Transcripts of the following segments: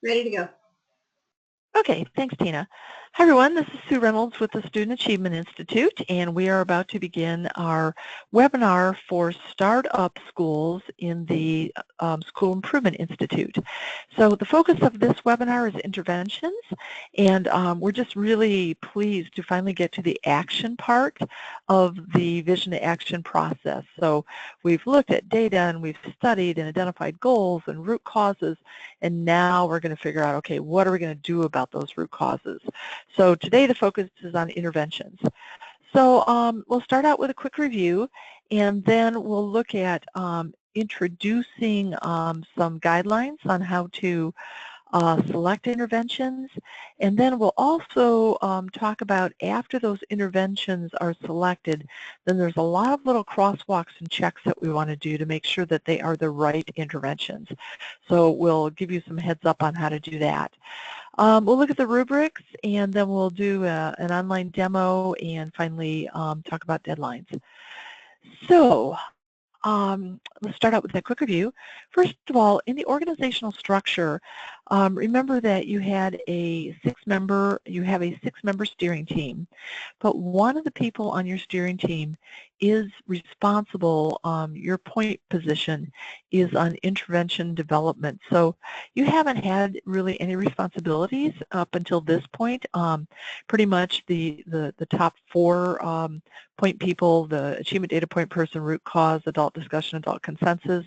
Ready to go. Okay, thanks, Tina. Hi, everyone. This is Sue Reynolds with the Student Achievement Institute, and we are about to begin our webinar for startup schools in the School Improvement Institute. So the focus of this webinar is interventions, and we're just really pleased to finally get to the action part of the vision to action process. So we've looked at data, and we've studied and identified goals and root causes, and now we're going to figure out, okay, what are we going to do about those root causes? So today the focus is on interventions. So we'll start out with a quick review, and then we'll look at introducing some guidelines on how to select interventions, and then we'll also talk about after those interventions are selected, then there's a lot of little crosswalks and checks that we want to do to make sure that they are the right interventions. So we'll give you some heads up on how to do that. We'll look at the rubrics, and then we'll do an online demo, and finally talk about deadlines. So let's start out with a quick review. First of all, in the organizational structure, remember that you have a six-member steering team, but one of the people on your steering team is responsible, your point position is on intervention development. So you haven't had really any responsibilities up until this point. Pretty much the top four point people, the achievement data point person, root cause, adult discussion, adult consensus,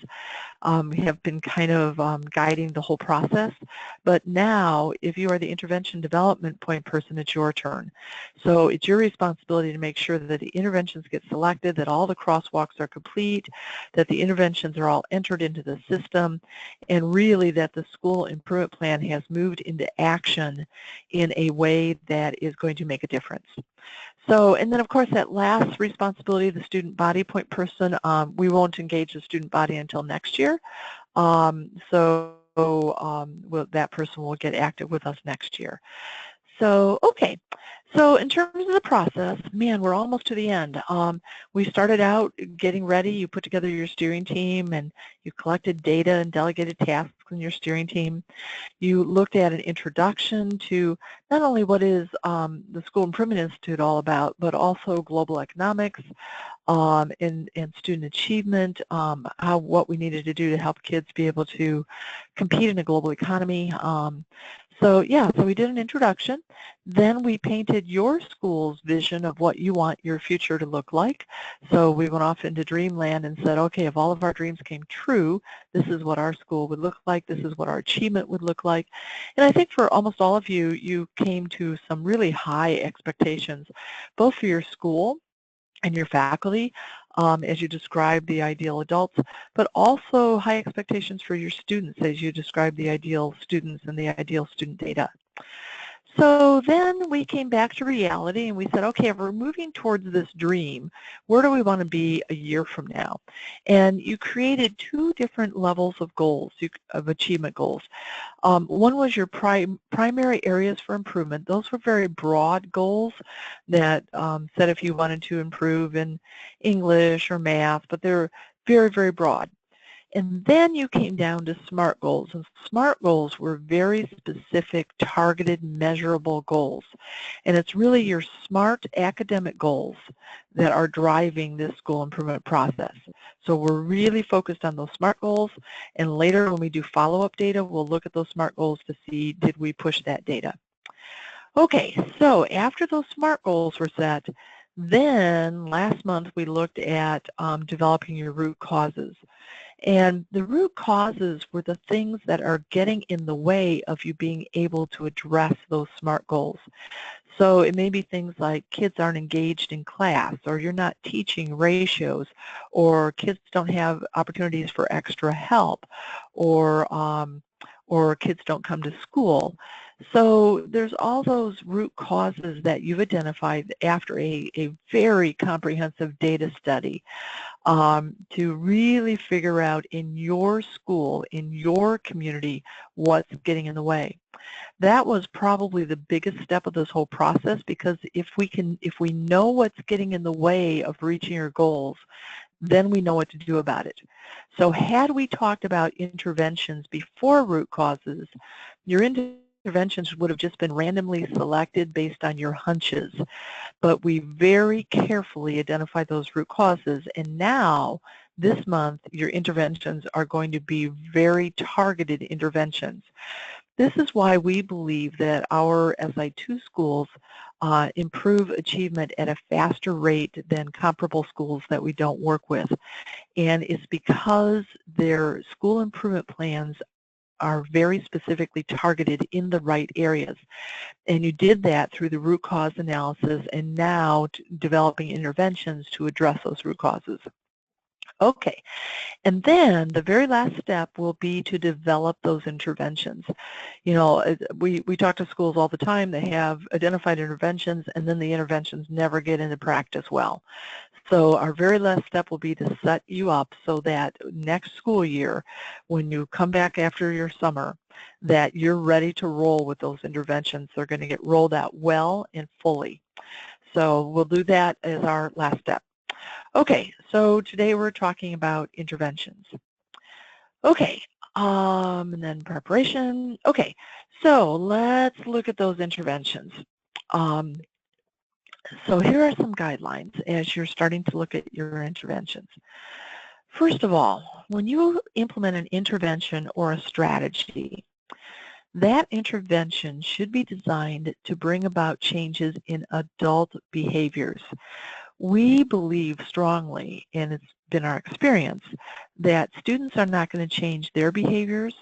have been kind of guiding the whole process. But now, if you are the intervention development point person, it's your turn. So it's your responsibility to make sure that the interventions get selected, that all the crosswalks are complete, that the interventions are all entered into the system, and really that the school improvement plan has moved into action in a way that is going to make a difference. So, and then of course that last responsibility, the student body point person, we won't engage the student body until next year. That person will get active with us next year. So, okay. So in terms of the process, man, we're almost to the end. We started out getting ready. You put together your steering team, and you collected data and delegated tasks in your steering team. You looked at an introduction to not only what is the School Improvement Institute all about, but also global economics and student achievement, what we needed to do to help kids be able to compete in a global economy. So we did an introduction. Then we painted your school's vision of what you want your future to look like. So we went off into dreamland and said, okay, if all of our dreams came true, this is what our school would look like, this is what our achievement would look like. And I think for almost all of you, you came to some really high expectations, both for your school and your faculty, as you describe the ideal adults, but also high expectations for your students as you describe the ideal students and the ideal student data. So then we came back to reality and we said, okay, if we're moving towards this dream, where do we want to be a year from now? And you created two different levels of goals, of achievement goals. One was your primary areas for improvement. Those were very broad goals that said if you wanted to improve in English or math, but they're very, very broad. And then you came down to SMART goals, and SMART goals were very specific, targeted, measurable goals. And it's really your SMART academic goals that are driving this school improvement process. So we're really focused on those SMART goals, and later when we do follow-up data, we'll look at those SMART goals to see, did we push that data? Okay, so after those SMART goals were set, then last month we looked at developing your root causes. And the root causes were the things that are getting in the way of you being able to address those SMART goals. So it may be things like kids aren't engaged in class, or you're not teaching ratios, or kids don't have opportunities for extra help, or kids don't come to school. So there's all those root causes that you've identified after a very comprehensive data study to really figure out in your school, in your community, what's getting in the way. That was probably the biggest step of this whole process, because if we know what's getting in the way of reaching your goals, then we know what to do about it. So had we talked about interventions before root causes, your interventions would have just been randomly selected based on your hunches. But we very carefully identified those root causes, and now this month your interventions are going to be very targeted interventions. This is why we believe that our SI2 schools improve achievement at a faster rate than comparable schools that we don't work with. And it's because their school improvement plans are very specifically targeted in the right areas. And you did that through the root cause analysis and now developing interventions to address those root causes. Okay, and then the very last step will be to develop those interventions. You know, we talk to schools all the time. They have identified interventions, and then the interventions never get into practice well. So our very last step will be to set you up so that next school year, when you come back after your summer, that you're ready to roll with those interventions. They're going to get rolled out well and fully. So we'll do that as our last step. Okay, so today we're talking about interventions. Okay, and then preparation. Okay, so let's look at those interventions. So here are some guidelines as you're starting to look at your interventions. First of all, when you implement an intervention or a strategy, that intervention should be designed to bring about changes in adult behaviors. We believe strongly, and it's been our experience, that students are not going to change their behaviors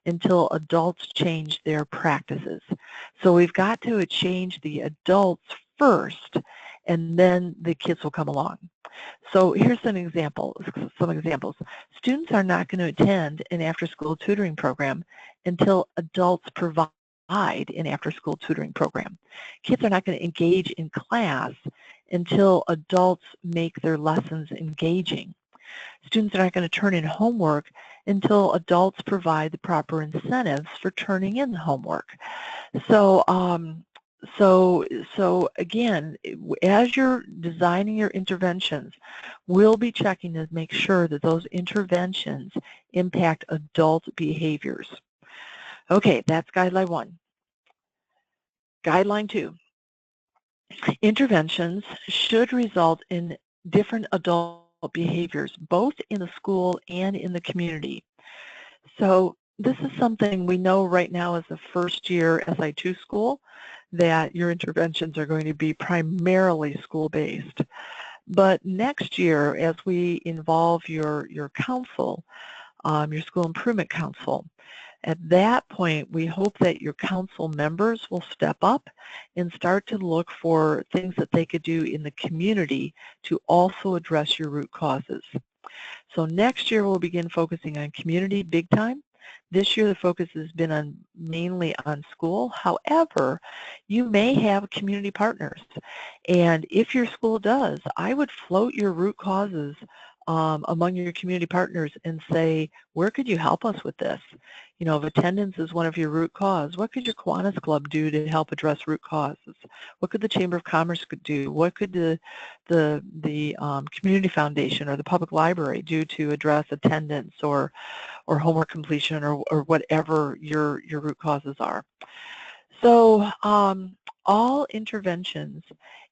until adults change their practices. So we've got to change the adults first, and then the kids will come along. So here's some examples. Students are not going to attend an after-school tutoring program until adults provide an after-school tutoring program. Kids are not going to engage in class until adults make their lessons engaging. Students are not going to turn in homework until adults provide the proper incentives for turning in the homework. So again, as you're designing your interventions, we'll be checking to make sure that those interventions impact adult behaviors. Okay, that's guideline 1. Guideline 2. Interventions should result in different adult behaviors, both in the school and in the community. So this is something we know right now as a first-year SI2 school, that your interventions are going to be primarily school-based. But next year, as we involve your council, your school improvement council, at that point, we hope that your council members will step up and start to look for things that they could do in the community to also address your root causes. So next year, we'll begin focusing on community big time. This year, the focus has been mainly on school. However, you may have community partners. And if your school does, I would float your root causes among your community partners and say, where could you help us with this? You know, if attendance is one of your root cause, what could your Kiwanis Club do to help address root causes? What could the Chamber of Commerce do? What could the Community Foundation or the Public Library do to address attendance or homework completion or whatever your root causes are? So all interventions,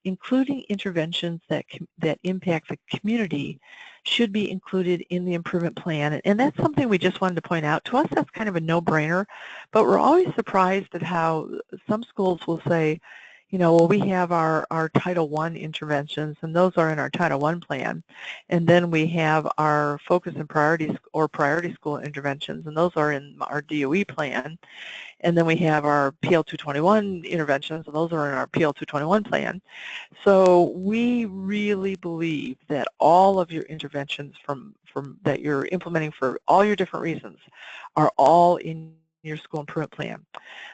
including interventions that impact the community, should be included in the improvement plan. And that's something we just wanted to point out. To us, that's kind of a no-brainer, but we're always surprised at how some schools will say, you know, well, we have our Title I interventions, and those are in our Title I plan. And then we have our focus and priorities or priority school interventions, and those are in our DOE plan. And then we have our PL 221 interventions, and those are in our PL 221 plan. So we really believe that all of your interventions from that you're implementing for all your different reasons are all in your school improvement plan.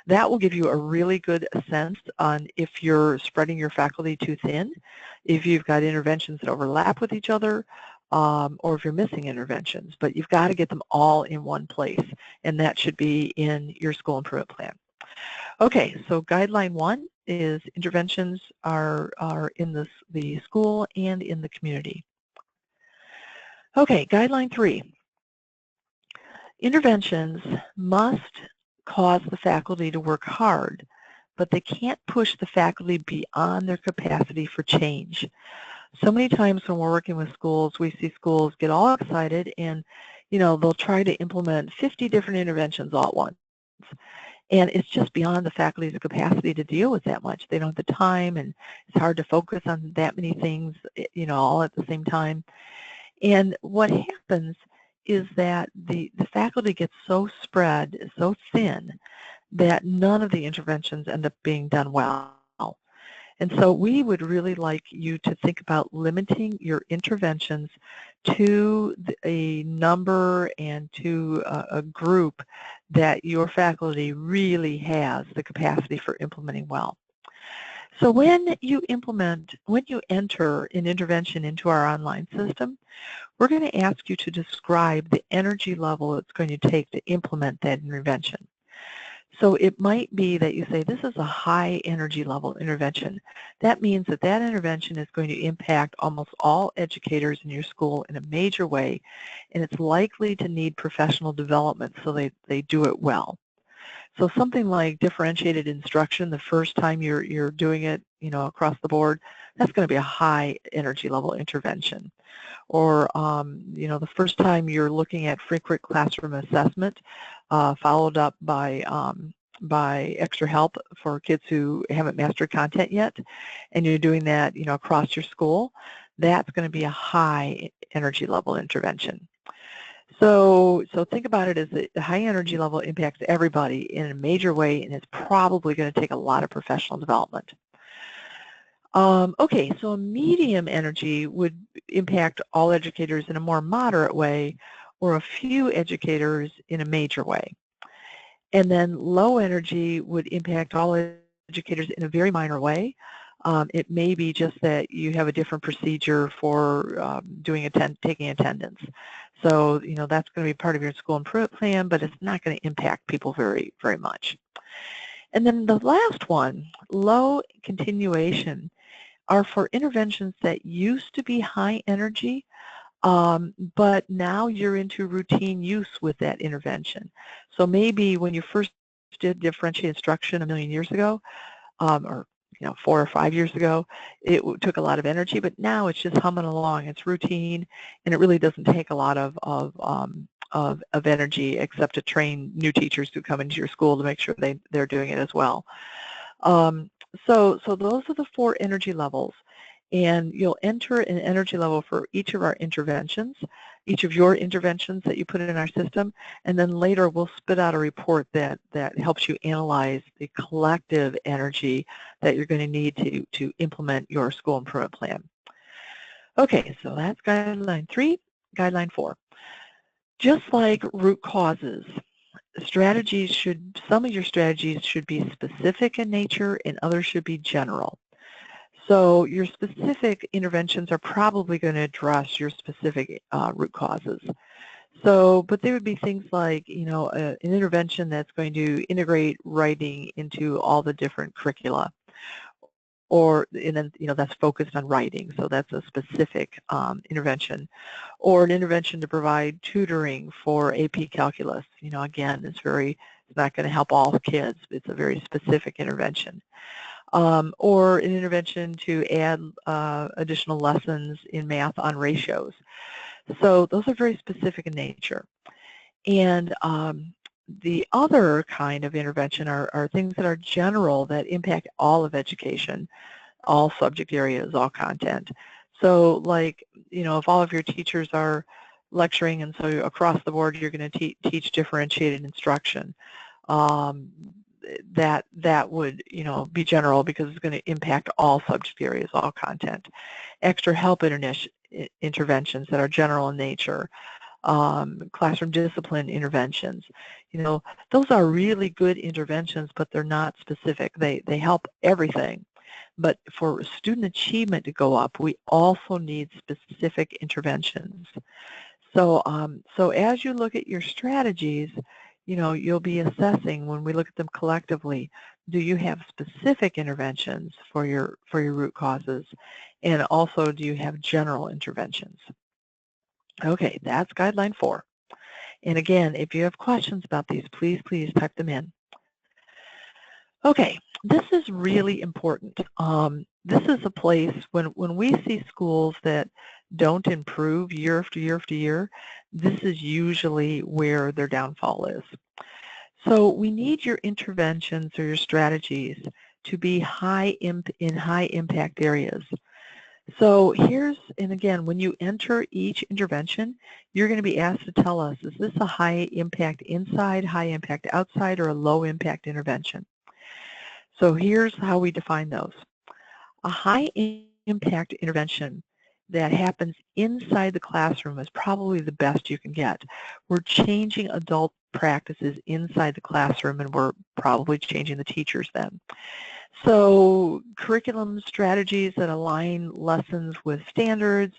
That will give you a really good sense on if you're spreading your faculty too thin, if you've got interventions that overlap with each other, or if you're missing interventions. But you've got to get them all in one place, and that should be in your school improvement plan. Okay, so guideline 1 is interventions are in the school and in the community. Okay, guideline 3. Interventions must cause the faculty to work hard, but they can't push the faculty beyond their capacity for change. So many times when we're working with schools, we see schools get all excited and, they'll try to implement 50 different interventions all at once. And it's just beyond the faculty's capacity to deal with that much. They don't have the time, and it's hard to focus on that many things, all at the same time. And what happens is that the faculty gets so spread, so thin, that none of the interventions end up being done well. And so we would really like you to think about limiting your interventions to a number and to a group that your faculty really has the capacity for implementing well. So when you enter an intervention into our online system, we're going to ask you to describe the energy level it's going to take to implement that intervention. So it might be that you say, this is a high energy level intervention. That means that that intervention is going to impact almost all educators in your school in a major way, and it's likely to need professional development so they do it well. So something like differentiated instruction, the first time you're doing it, across the board, that's going to be a high energy level intervention. Or, the first time you're looking at frequent classroom assessment, followed up by extra help for kids who haven't mastered content yet, and you're doing that, across your school, that's going to be a high energy level intervention. So think about it as the high energy level impacts everybody in a major way, and it's probably going to take a lot of professional development. Okay, so a medium energy would impact all educators in a more moderate way, or a few educators in a major way. And then low energy would impact all educators in a very minor way. It may be just that you have a different procedure for taking attendance. So, that's going to be part of your school improvement plan, but it's not going to impact people very, very much. And then the last one, low continuation, are for interventions that used to be high energy, but now you're into routine use with that intervention. So maybe when you first did differentiated instruction a million years ago, or 4 or 5 years ago, it took a lot of energy, but now it's just humming along. It's routine, and it really doesn't take a lot of energy except to train new teachers who come into your school to make sure they're doing it as well. So those are the 4 energy levels, and you'll enter an energy level for each of our interventions, each of your interventions that you put in our system, and then later we'll spit out a report that helps you analyze the collective energy that you're going to need to implement your school improvement plan. Okay, so that's guideline 3. Guideline 4. Just like root causes, some of your strategies should be specific in nature and others should be general. So your specific interventions are probably going to address your specific root causes. But they would be things like, an intervention that's going to integrate writing into all the different curricula, and then, that's focused on writing, so that's a specific intervention. Or an intervention to provide tutoring for AP Calculus. Again, it's not going to help all kids. It's a very specific intervention. Or an intervention to add additional lessons in math on ratios. So those are very specific in nature. And the other kind of intervention are things that are general, that impact all of education, all subject areas, all content. So like, if all of your teachers are lecturing and so across the board you're going to teach differentiated instruction, that would, be general because it's going to impact all subject areas, all content. Extra help interventions that are general in nature, classroom discipline interventions. Those are really good interventions, but they're not specific. They help everything. But for student achievement to go up, we also need specific interventions. So as you look at your strategies, you'll be assessing, when we look at them collectively, do you have specific interventions for your root causes? And also, do you have general interventions? Okay, that's guideline 4. And again, if you have questions about these, please type them in. Okay, this is really important. This is a place when we see schools that don't improve year after year after year, this is usually where their downfall is. So we need your interventions or your strategies to be in high impact areas. So and again, when you enter each intervention, you're going to be asked to tell us, is this a high impact inside, high impact outside, or a low impact intervention? So here's how we define those. A high impact intervention that happens inside the classroom is probably the best you can get. We're changing adult practices inside the classroom, and we're probably changing the teachers then. So curriculum strategies that align lessons with standards,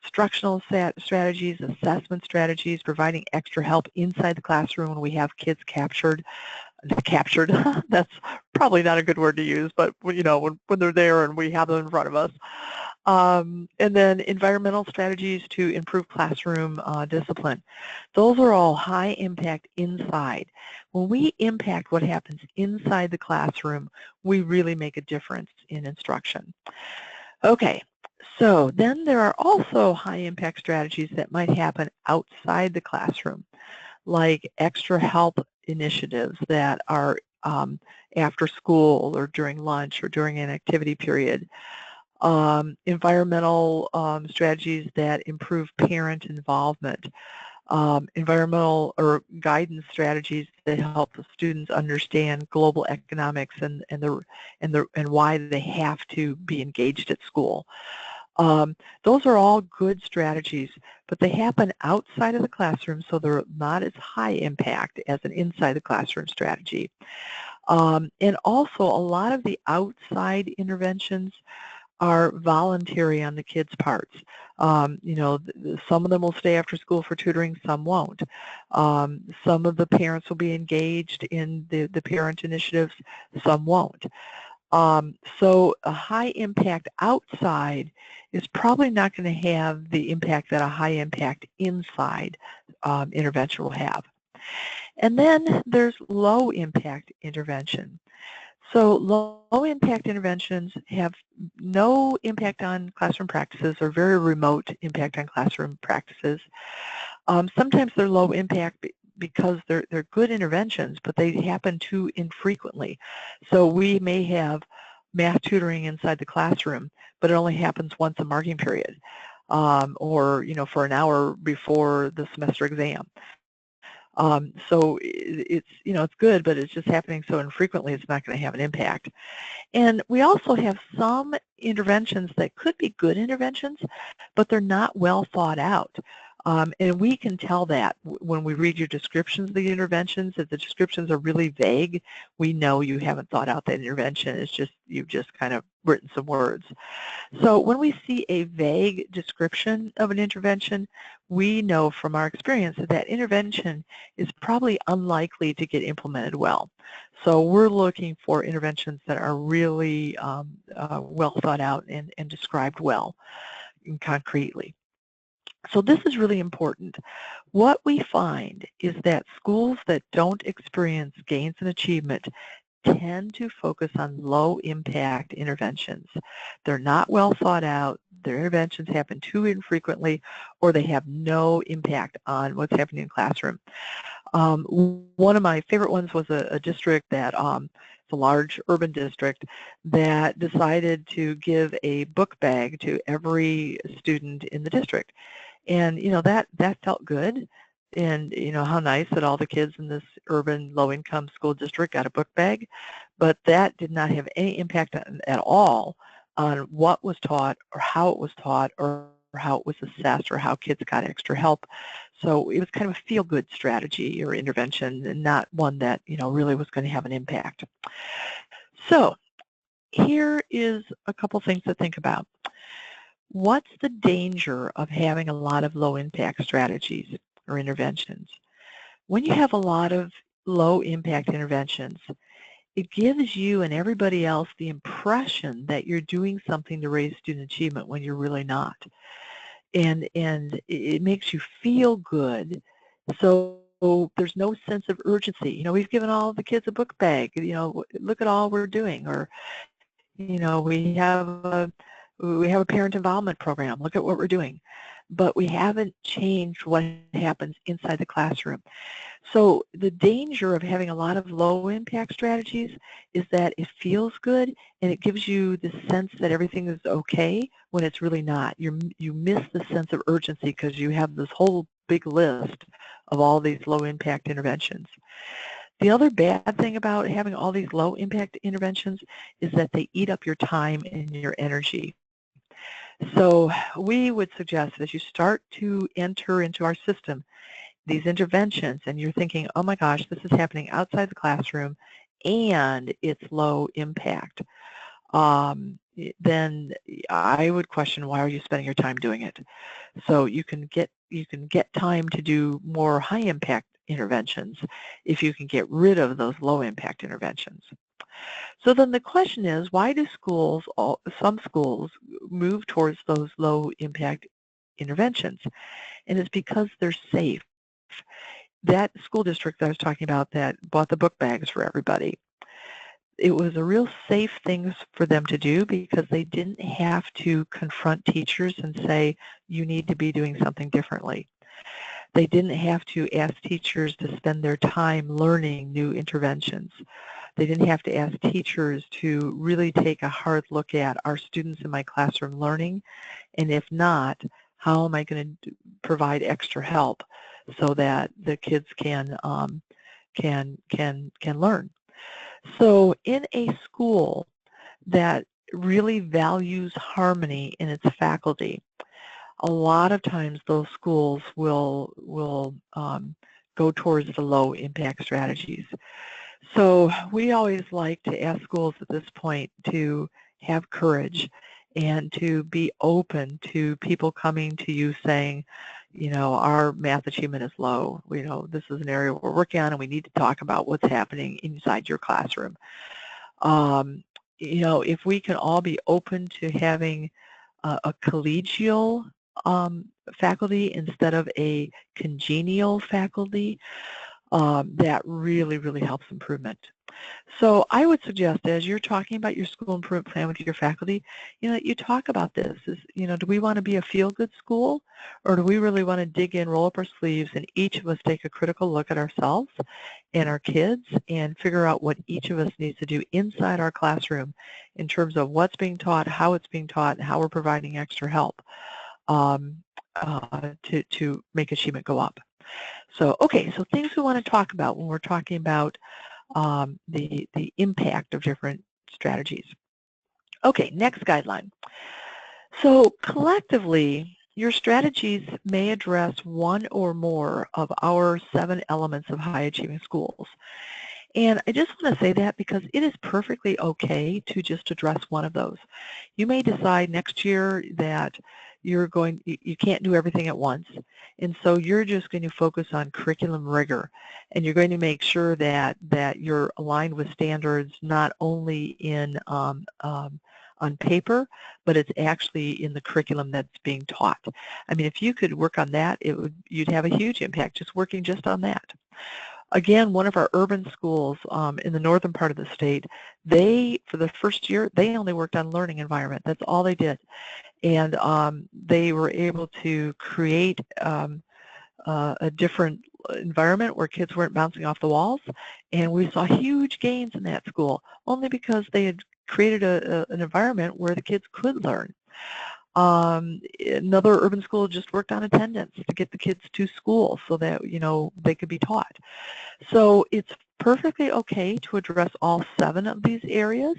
instructional strategies, assessment strategies, providing extra help inside the classroom when we have kids captured, that's probably not a good word to use, but you know, when they're there and we have them in front of us. And then environmental strategies to improve classroom discipline. Those are all high impact inside. When we impact what happens inside the classroom, we really make a difference in instruction. Okay, so then there are also high impact strategies that might happen outside the classroom, like extra help initiatives that are after school or during lunch or during an activity period. Environmental strategies that improve parent involvement. Environmental or guidance strategies that help the students understand global economics and why they have to be engaged at school. Those are all good strategies, but they happen outside of the classroom, so they're not as high impact as an inside the classroom strategy. And also, a lot of the outside interventions are voluntary on the kids' parts. You know, some of them will stay after school for tutoring, some won't. Some of the parents will be engaged in the parent initiatives, some won't. So a high impact outside is probably not going to have the impact that a high impact inside intervention will have. And then there's low impact intervention. So low impact interventions have no impact on classroom practices or very remote impact on classroom practices. Sometimes they're low impact because they're good interventions, but they happen too infrequently. So we may have math tutoring inside the classroom, but it only happens once a marking period, or you know, for an hour before the semester exam. So it's, you know, it's good, but it's just happening so infrequently it's not going to have an impact. And we also have some interventions that could be good interventions, but they're not well thought out. And we can tell that when we read your descriptions of the interventions. If the descriptions are really vague, we know you haven't thought out that intervention. It's just, you've just kind of written some words. So when we see a vague description of an intervention, we know from our experience that that intervention is probably unlikely to get implemented well. So we're looking for interventions that are really well thought out and described well and concretely. So this is really important. What we find is that schools that don't experience gains in achievement tend to focus on low impact interventions. They're not well thought out, their interventions happen too infrequently, or they have no impact on what's happening in the classroom. One of my favorite ones was a district that, it's a large urban district, that decided to give a book bag to every student in the district. And you know, that felt good. And you know, how nice that all the kids in this urban low-income school district got a book bag, but that did not have any impact at all on what was taught or how it was taught or how it was assessed or how kids got extra help. So it was kind of a feel-good strategy or intervention and not one that, you know, really was going to have an impact. So here is a couple things to think about. What's the danger of having a lot of low-impact strategies or interventions? When you have a lot of low-impact interventions, it gives you and everybody else the impression that you're doing something to raise student achievement when you're really not. and it makes you feel good. So there's no sense of urgency. You know, we've given all the kids a book bag. You know, look at all we're doing, or you know, we have a parent involvement program. Look at what we're doing, but we haven't changed what happens inside the classroom. So the danger of having a lot of low impact strategies is that it feels good and it gives you the sense that everything is okay when it's really not. You miss the sense of urgency because you have this whole big list of all these low impact interventions. The other bad thing about having all these low impact interventions is that they eat up your time and your energy. So we would suggest that as you start to enter into our system these interventions and you're thinking, oh my gosh, this is happening outside the classroom and it's low impact, then I would question, why are you spending your time doing it? So you can get time to do more high impact interventions if you can get rid of those low impact interventions. So then the question is, why do some schools move towards those low impact interventions? And it's because they're safe. That school district that I was talking about that bought the book bags for everybody, it was a real safe thing for them to do because they didn't have to confront teachers and say, you need to be doing something differently. They didn't have to ask teachers to spend their time learning new interventions. They didn't have to ask teachers to really take a hard look at, are students in my classroom learning? And if not, how am I going to provide extra help so that the kids can learn? So in a school that really values harmony in its faculty, a lot of times those schools will go towards the low impact strategies. So we always like to ask schools at this point to have courage and to be open to people coming to you saying, you know, our math achievement is low. You know, this is an area we're working on and we need to talk about what's happening inside your classroom. You know, if we can all be open to having a collegial faculty instead of a congenial faculty, that really, really helps improvement. So I would suggest as you're talking about your school improvement plan with your faculty, you know, you talk about this. You know, do we want to be a feel-good school, or do we really want to dig in, roll up our sleeves, and each of us take a critical look at ourselves and our kids and figure out what each of us needs to do inside our classroom in terms of what's being taught, how it's being taught, and how we're providing extra help to make achievement go up. So, okay, so things we want to talk about when we're talking about the impact of different strategies. Okay, next guideline. So collectively, your strategies may address one or more of our 7 elements of high achieving schools. And I just want to say that because it is perfectly okay to just address one of those. You may decide next year that you can't do everything at once, and so you're just going to focus on curriculum rigor, and you're going to make sure that you're aligned with standards not only on paper, but it's actually in the curriculum that's being taught. I mean, if you could work on that, you'd have a huge impact just working just on that. Again, one of our urban schools in the northern part of the state, for the first year, they only worked on learning environment. That's all they did. And they were able to create a different environment where kids weren't bouncing off the walls. And we saw huge gains in that school, only because they had created an environment where the kids could learn. Another urban school just worked on attendance to get the kids to school so that, you know, they could be taught. So it's perfectly okay to address all 7 of these areas,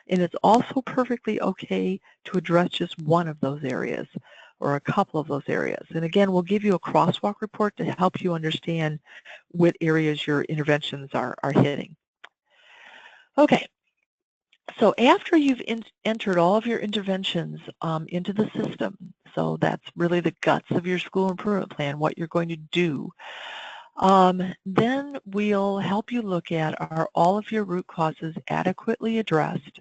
and it's also perfectly okay to address just one of those areas or a couple of those areas. And again, we'll give you a crosswalk report to help you understand what areas your interventions are hitting. Okay. So after you've entered all of your interventions into the system, so that's really the guts of your school improvement plan, what you're going to do, then we'll help you look at, are all of your root causes adequately addressed?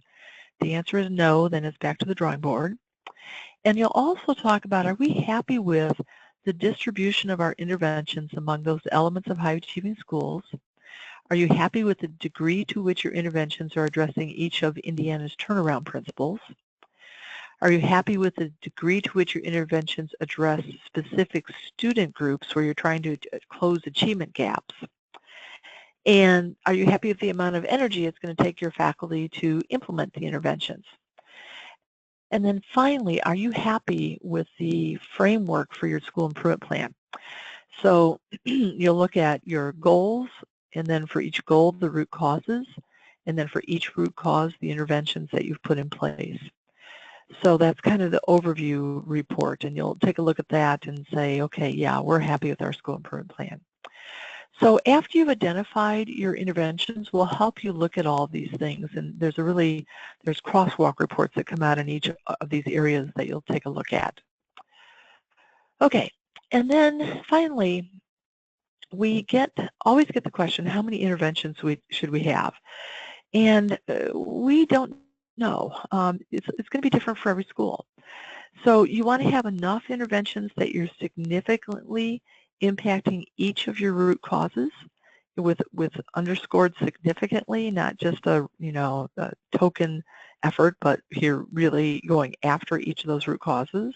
The answer is no, then it's back to the drawing board. And you'll also talk about, are we happy with the distribution of our interventions among those elements of high-achieving schools? Are you happy with the degree to which your interventions are addressing each of Indiana's turnaround principles? Are you happy with the degree to which your interventions address specific student groups where you're trying to close achievement gaps? And are you happy with the amount of energy it's going to take your faculty to implement the interventions? And then finally, are you happy with the framework for your school improvement plan? So you'll look at your goals, and then for each goal, the root causes, and then for each root cause, the interventions that you've put in place. So that's kind of the overview report, and you'll take a look at that and say, okay, yeah, we're happy with our school improvement plan. So after you've identified your interventions, we'll help you look at all of these things, and there's crosswalk reports that come out in each of these areas that you'll take a look at. Okay, and then finally, we always get the question, how many interventions should we have? And we don't know. It's going to be different for every school. So you want to have enough interventions that you're significantly impacting each of your root causes with underscored significantly, not just a token effort, but you're really going after each of those root causes.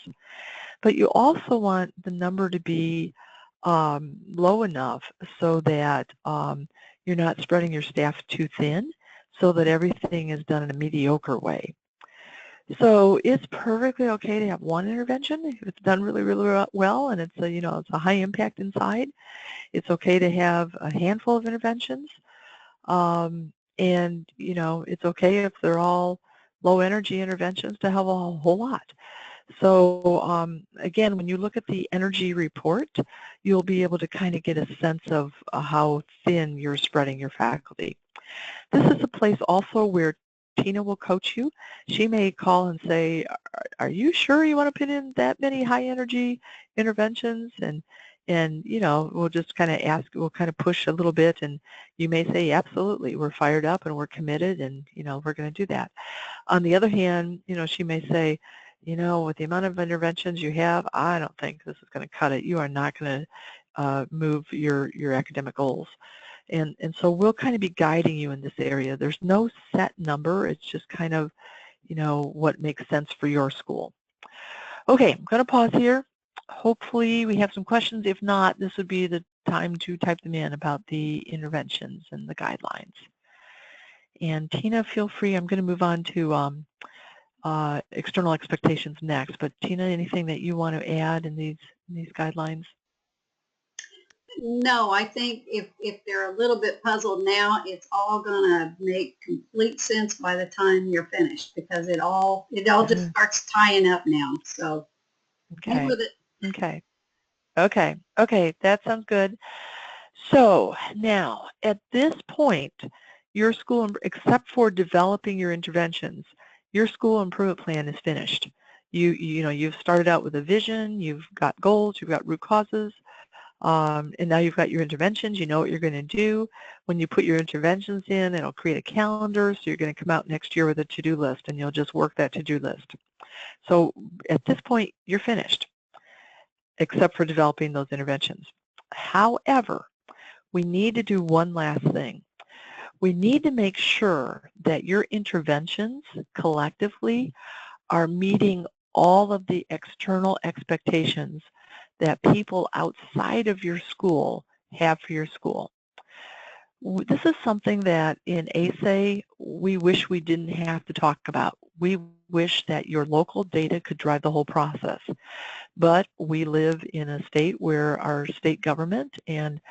But you also want the number to be low enough so that you're not spreading your staff too thin, so that everything is done in a mediocre way. So it's perfectly okay to have one intervention if it's done really, really well and it's a high impact inside. It's okay to have a handful of interventions, and it's okay if they're all low energy interventions to have a whole lot. So again, when you look at the energy report, you'll be able to kind of get a sense of how thin you're spreading your faculty. This is a place also where Tina will coach you. She may call and say, are you sure you want to put in that many high energy interventions? And we'll just kind of ask, we'll kind of push a little bit, and you may say, absolutely, we're fired up and we're committed, and we're going to do that. On the other hand, she may say, with the amount of interventions you have, I don't think this is going to cut it. You are not going to move your academic goals. And so we'll kind of be guiding you in this area. There's no set number. It's just kind of, what makes sense for your school. Okay, I'm going to pause here. Hopefully we have some questions. If not, this would be the time to type them in about the interventions and the guidelines. And Tina, feel free. I'm going to move on to external expectations next. But Tina, anything that you want to add in these guidelines? No, I think if they're a little bit puzzled now, it's all going to make complete sense by the time you're finished, because it all just starts tying up now. So okay. Move with it. Okay, that sounds good. So now, at this point, your school, except for developing your interventions, your school improvement plan is finished. You've started out with a vision, you've got goals, you've got root causes, and now you've got your interventions. You know what you're going to do. When you put your interventions in, it'll create a calendar, so you're going to come out next year with a to-do list, and you'll just work that to-do list. So at this point, you're finished, except for developing those interventions. However, we need to do one last thing. We need to make sure that your interventions collectively are meeting all of the external expectations that people outside of your school have for your school. This is something that in ASA we wish we didn't have to talk about. We wish that your local data could drive the whole process. But we live in a state where our state government and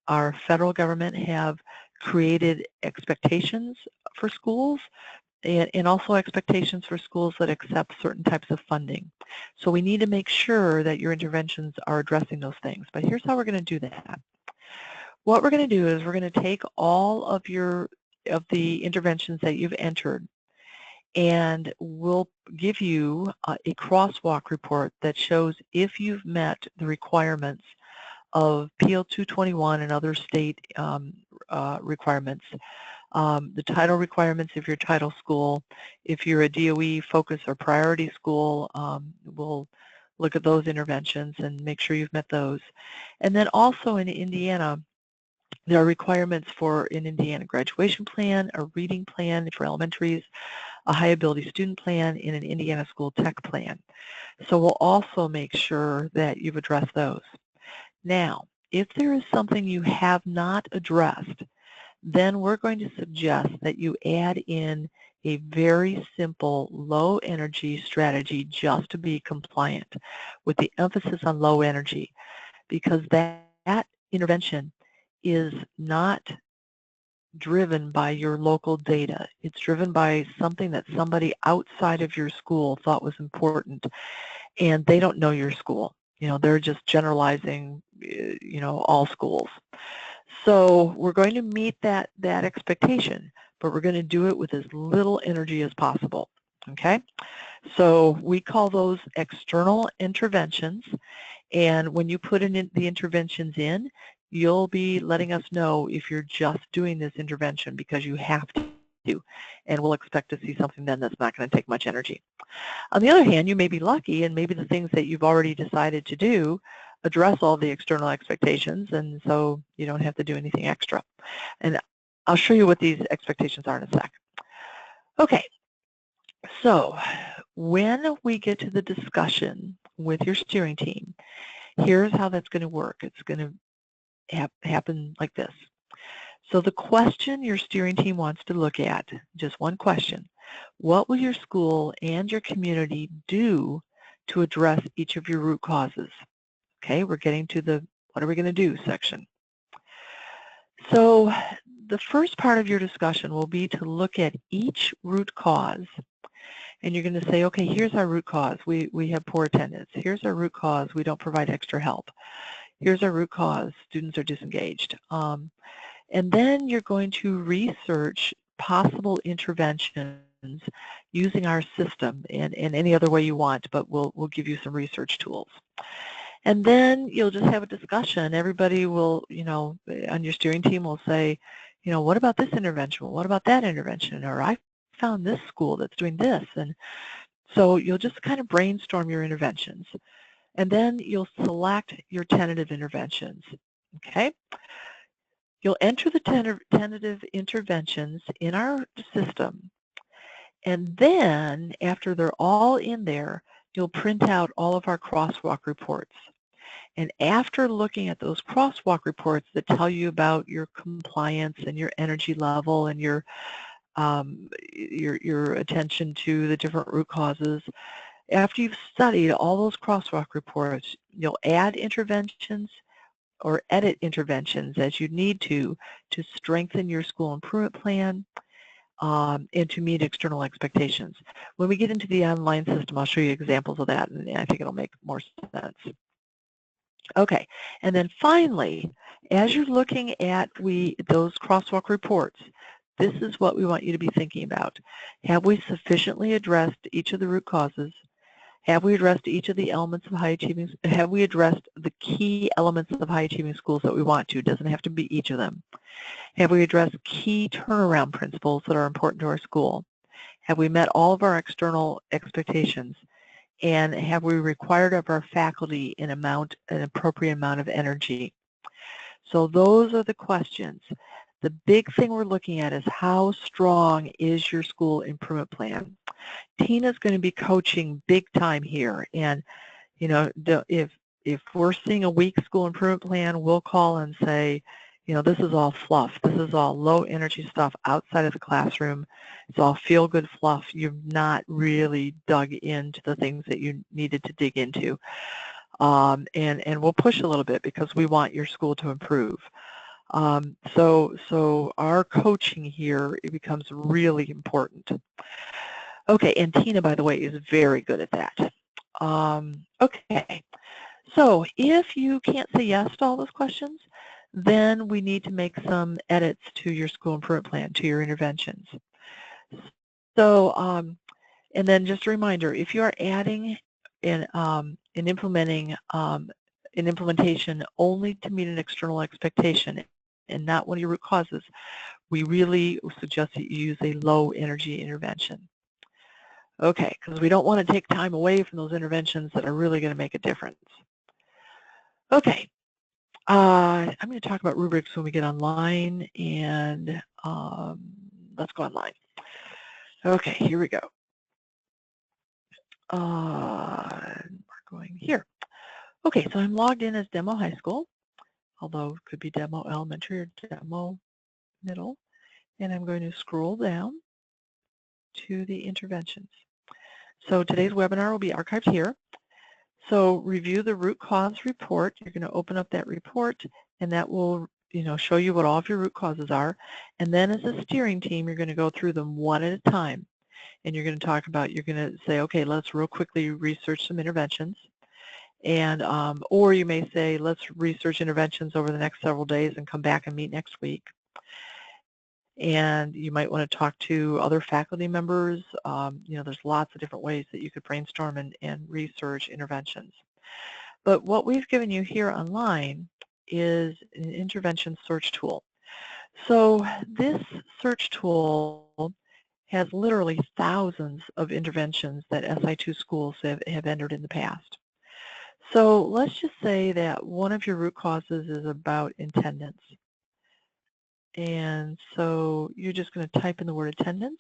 our federal government have created expectations for schools, and also expectations for schools that accept certain types of funding. So we need to make sure that your interventions are addressing those things. But here's how we're going to do that. What we're going to do is we're going to take all of the interventions that you've entered, and we'll give you a crosswalk report that shows if you've met the requirements of PL 221 and other state requirements the title requirements if you're a title school. If you're a DOE focus or priority school, we'll look at those interventions and make sure you've met those. And then also in Indiana, there are requirements for an Indiana graduation plan, a reading plan for elementaries, a high ability student plan, and an Indiana school tech plan. So we'll also make sure that you've addressed those. Now, if there is something you have not addressed, then we're going to suggest that you add in a very simple low energy strategy just to be compliant, with the emphasis on low energy, because that intervention is not driven by your local data. It's driven by something that somebody outside of your school thought was important, and they don't know your school. They're just generalizing, all schools. So we're going to meet that expectation, but we're going to do it with as little energy as possible, okay? So we call those external interventions, and when you put in the interventions in, you'll be letting us know if you're just doing this intervention because you have to, and we'll expect to see something then that's not going to take much energy. On the other hand, you may be lucky, and maybe the things that you've already decided to do address all the external expectations, and so you don't have to do anything extra. And I'll show you what these expectations are in a sec. Okay, so when we get to the discussion with your steering team, here's how that's going to work. It's going to happen like this. So the question your steering team wants to look at, just one question: what will your school and your community do to address each of your root causes? Okay, we're getting to the what are we going to do section. So the first part of your discussion will be to look at each root cause, and you're going to say, okay, here's our root cause. We have poor attendance. Here's our root cause. We don't provide extra help. Here's our root cause. Students are disengaged. And then you're going to research possible interventions using our system and any other way you want, but we'll give you some research tools. And then you'll just have a discussion. Everybody will, on your steering team will say, what about this intervention? What about that intervention? Or I found this school that's doing this. And so you'll just kind of brainstorm your interventions. And then you'll select your tentative interventions, okay? You'll enter the tentative interventions in our system, and then after they're all in there, you'll print out all of our crosswalk reports. And after looking at those crosswalk reports that tell you about your compliance and your energy level and your attention to the different root causes, after you've studied all those crosswalk reports, you'll add interventions or edit interventions as you need to strengthen your school improvement plan and to meet external expectations. When we get into the online system, I'll show you examples of that, and I think it'll make more sense. Okay, and then finally, as you're looking at those crosswalk reports, this is what we want you to be thinking about. Have we sufficiently addressed each of the root causes? Have we addressed each of the elements of high achieving? Have we addressed the key elements of high achieving schools that we want to? It doesn't have to be each of them. Have we addressed key turnaround principles that are important to our school? Have we met all of our external expectations? And have we required of our faculty an appropriate amount of energy? So those are the questions. The big thing we're looking at is how strong is your school improvement plan? Tina's going to be coaching big time here, and if we're seeing a weak school improvement plan, we'll call and say, this is all fluff. This is all low energy stuff outside of the classroom. It's all feel good fluff. You've not really dug into the things that you needed to dig into, and we'll push a little bit because we want your school to improve. So our coaching here, it becomes really important. Okay, and Tina, by the way, is very good at that. Okay, so if you can't say yes to all those questions, then we need to make some edits to your school improvement plan, to your interventions. So, and then just a reminder, if you are adding and implementing an implementation only to meet an external expectation and not one of your root causes, we really suggest that you use a low energy intervention. Okay, because we don't want to take time away from those interventions that are really going to make a difference. Okay, I'm going to talk about rubrics when we get online, and let's go online. Okay, here we go. We're going here. Okay, so I'm logged in as Demo High School, although it could be Demo Elementary or Demo Middle, and I'm going to scroll down to the interventions. So today's webinar will be archived here. So review the root cause report. You're going to open up that report, and that will show you what all of your root causes are. And then as a steering team, you're going to go through them one at a time. And you're going to talk about, you're going to say, okay, let's real quickly research some interventions. And or you may say, let's research interventions over the next several days and come back and meet next week. And you might want to talk to other faculty members. There's lots of different ways that you could brainstorm and research interventions. But what we've given you here online is an intervention search tool. So this search tool has literally thousands of interventions that SI2 schools have entered in the past. So let's just say that one of your root causes is about attendance. And so you're just going to type in the word attendance,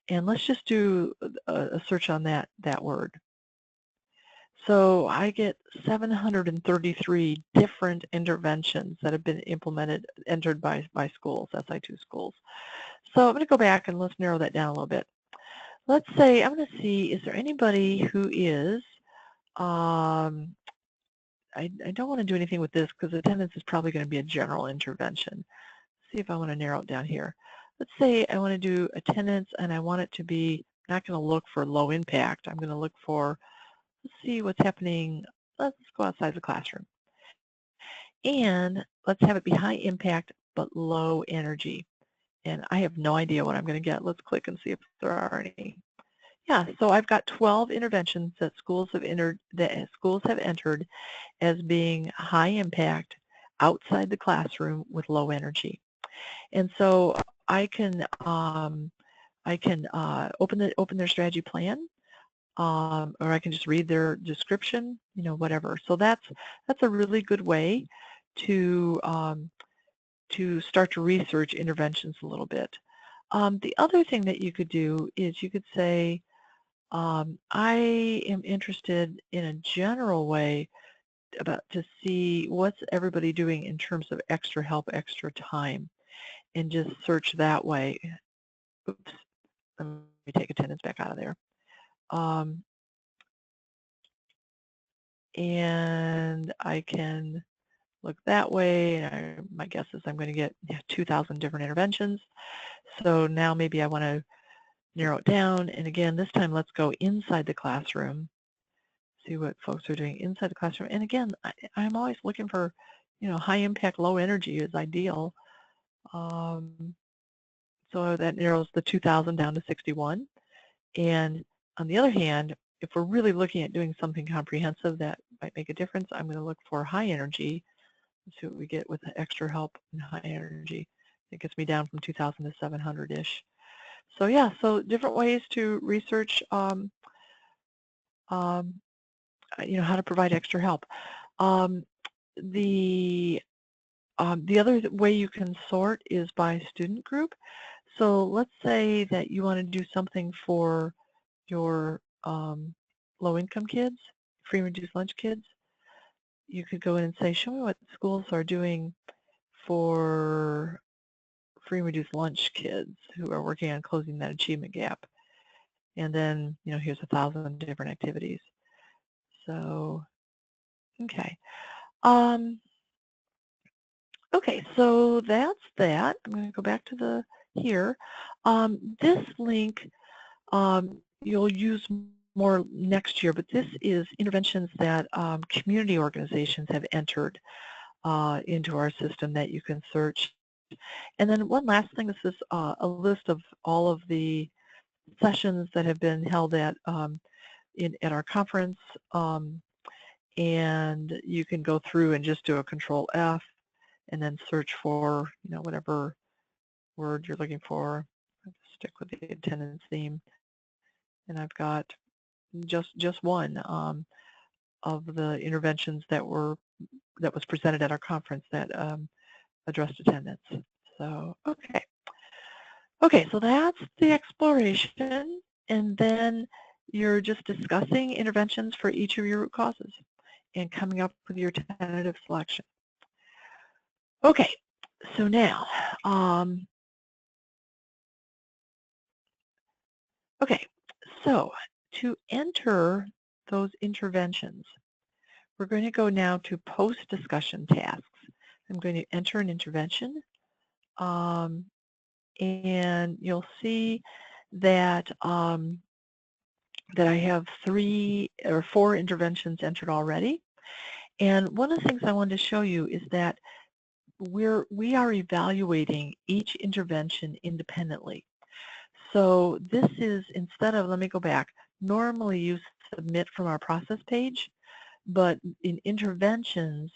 and let's just do a search on that word. So I get 733 different interventions that have been entered by schools, SI2 schools. So I'm going to go back and let's narrow that down a little bit. Let's say I'm going to see, is there anybody who is, I don't want to do anything with this because attendance is probably going to be a general intervention. See if I want to narrow it down here. Let's say I want to do attendance and I want it to be, I'm not going to look for low impact. I'm going to look for, let's see what's happening. Let's go outside the classroom. And let's have it be high impact but low energy. And I have no idea what I'm going to get. Let's click and see if there are any. Yeah, so I've got 12 interventions that schools have entered as being high impact outside the classroom with low energy. And so I can open their strategy plan, or I can just read their description, whatever. So that's a really good way to start to research interventions a little bit. The other thing that you could do is you could say, I am interested in a general way to see what's everybody doing in terms of extra help, extra time, and just search that way. Oops, let me take attendance back out of there. And I can look that way. My guess is I'm going to get 2,000 different interventions. So now maybe I want to narrow it down. And again, this time let's go inside the classroom, see what folks are doing inside the classroom. And again, I'm always looking for, high impact, low energy is ideal. So that narrows the 2,000 down to 61. And on the other hand, if we're really looking at doing something comprehensive that might make a difference, I'm going to look for high energy. Let's see what we get with the extra help and high energy. It gets me down from 2,000 to 700-ish. So yeah, so different ways to research, how to provide extra help. The other way you can sort is by student group. So let's say that you want to do something for your low-income kids, free and reduced lunch kids. You could go in and say, show me what schools are doing for free and reduced lunch kids who are working on closing that achievement gap. And then, here's 1,000 different activities. So, okay. Okay, so that's that. I'm going to go back to here. This link you'll use more next year, but this is interventions that community organizations have entered into our system that you can search. And then one last thing, this is a list of all of the sessions that have been held at our conference, and you can go through and just do a Control F and then search for whatever word you're looking for. I'll stick with the attendance theme. And I've got just one of the interventions that was presented at our conference that addressed attendance. So, okay. Okay, so that's the exploration, and then you're just discussing interventions for each of your root causes and coming up with your tentative selection. Okay, so now, okay, so to enter those interventions, we're going to go now to post-discussion tasks. I'm going to enter an intervention, and you'll see that that I have 3 or 4 interventions entered already. And one of the things I wanted to show you is that we are evaluating each intervention independently. So this is, instead of, let me go back, normally you submit from our process page, but in interventions,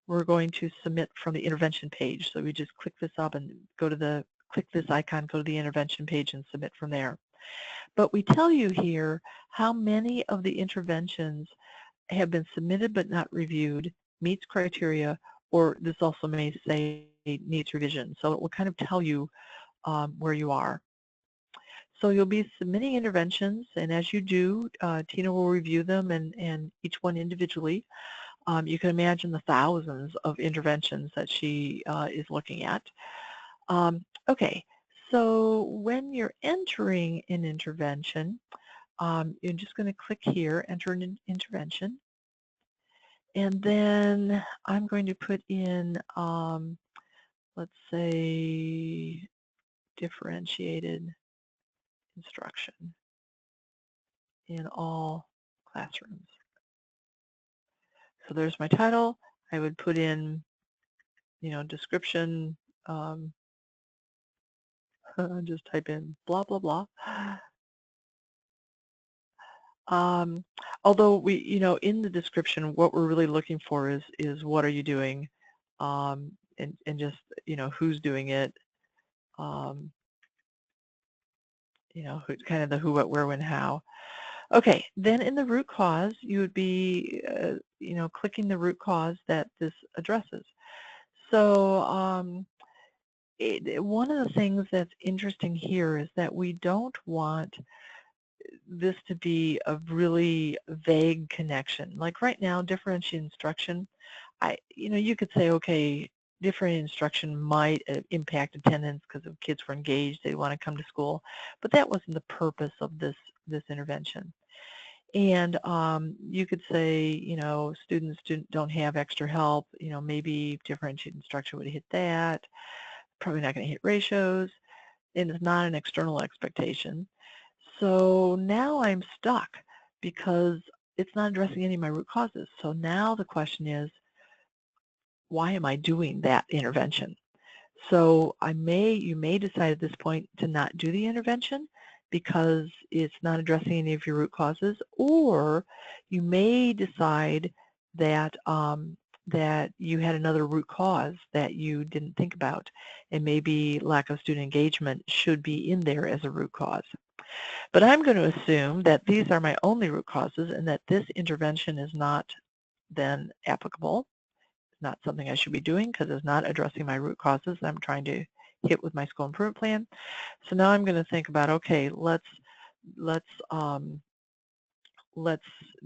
we're going to submit from the intervention page. So we just click this up and click this icon, go to the intervention page and submit from there. But we tell you here how many of the interventions have been submitted but not reviewed, meets criteria, or this also may say needs revision. So it will kind of tell you where you are. So you'll be submitting interventions, and as you do, Tina will review them and each one individually. You can imagine the thousands of interventions that she is looking at. Okay, so when you're entering an intervention, you're just going to click here, enter an intervention. And then I'm going to put in, let's say, differentiated instruction in all classrooms. So there's my title. I would put in, description, just type in blah, blah, blah. Although we, in the description, what we're really looking for is what are you doing, and just, who's doing it, kind of the who, what, where, when, how. Okay, then in the root cause, you would be, clicking the root cause that this addresses. So one of the things that's interesting here is that we don't want this to be a really vague connection. Like right now, differentiated instruction, you could say, okay, differentiated instruction might impact attendance because if kids were engaged, they want to come to school, but that wasn't the purpose of this intervention. And you could say, students don't have extra help, maybe differentiated instruction would hit that, probably not going to hit ratios, and it's not an external expectation. So now I'm stuck because it's not addressing any of my root causes. So now the question is, why am I doing that intervention? So you may decide at this point to not do the intervention because it's not addressing any of your root causes, or you may decide that that you had another root cause that you didn't think about, and maybe lack of student engagement should be in there as a root cause. But I'm going to assume that these are my only root causes and that this intervention is not then applicable. It's not something I should be doing because it's not addressing my root causes that I'm trying to hit with my school improvement plan. So now I'm going to think about, okay, let's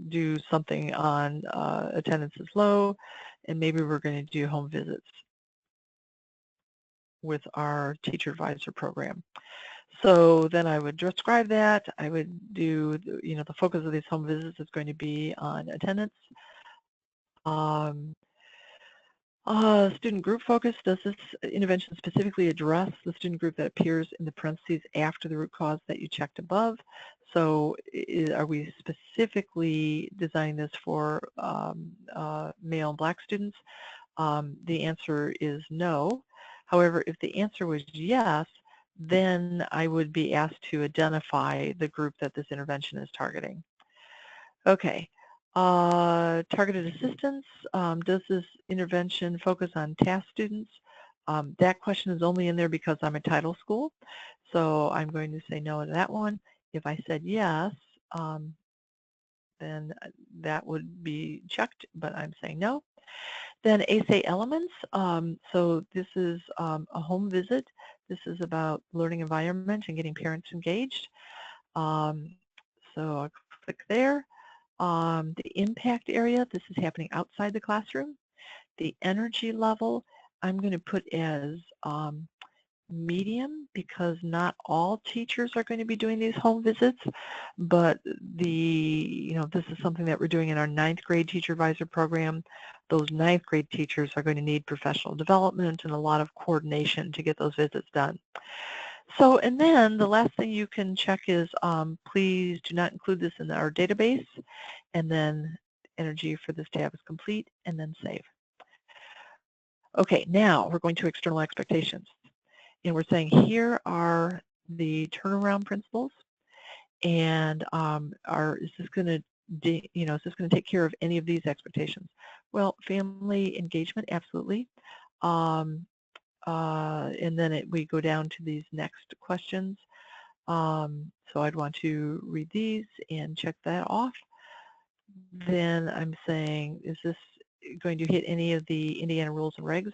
do something on attendance is low, and maybe we're going to do home visits with our teacher advisor program. So then I would describe that. I would do, the focus of these home visits is going to be on attendance. Student group focus, does this intervention specifically address the student group that appears in the parentheses after the root cause that you checked above? So are we specifically designing this for male and black students? The answer is no. However, if the answer was yes, then I would be asked to identify the group that this intervention is targeting. Okay, targeted assistance, does this intervention focus on task students? That question is only in there because I'm a title school, so I'm going to say no to that one. If I said yes, then that would be checked, but I'm saying no. Then ASA elements, so this is a home visit. This is about learning environment and getting parents engaged. So I'll click there. The impact area, this is happening outside the classroom. The energy level, I'm going to put as medium because not all teachers are going to be doing these home visits, but this is something that we're doing in our 9th grade teacher advisor program. Those 9th grade teachers are going to need professional development and a lot of coordination to get those visits done. So, and then the last thing you can check is please do not include this in our database, and then energy for this tab is complete, and then save. Okay, now we're going to external expectations. And we're saying here are the turnaround principles, and is this going to take care of any of these expectations? Well, family engagement, absolutely. And then we go down to these next questions. So I'd want to read these and check that off. Then I'm saying, is this going to hit any of the Indiana rules and regs?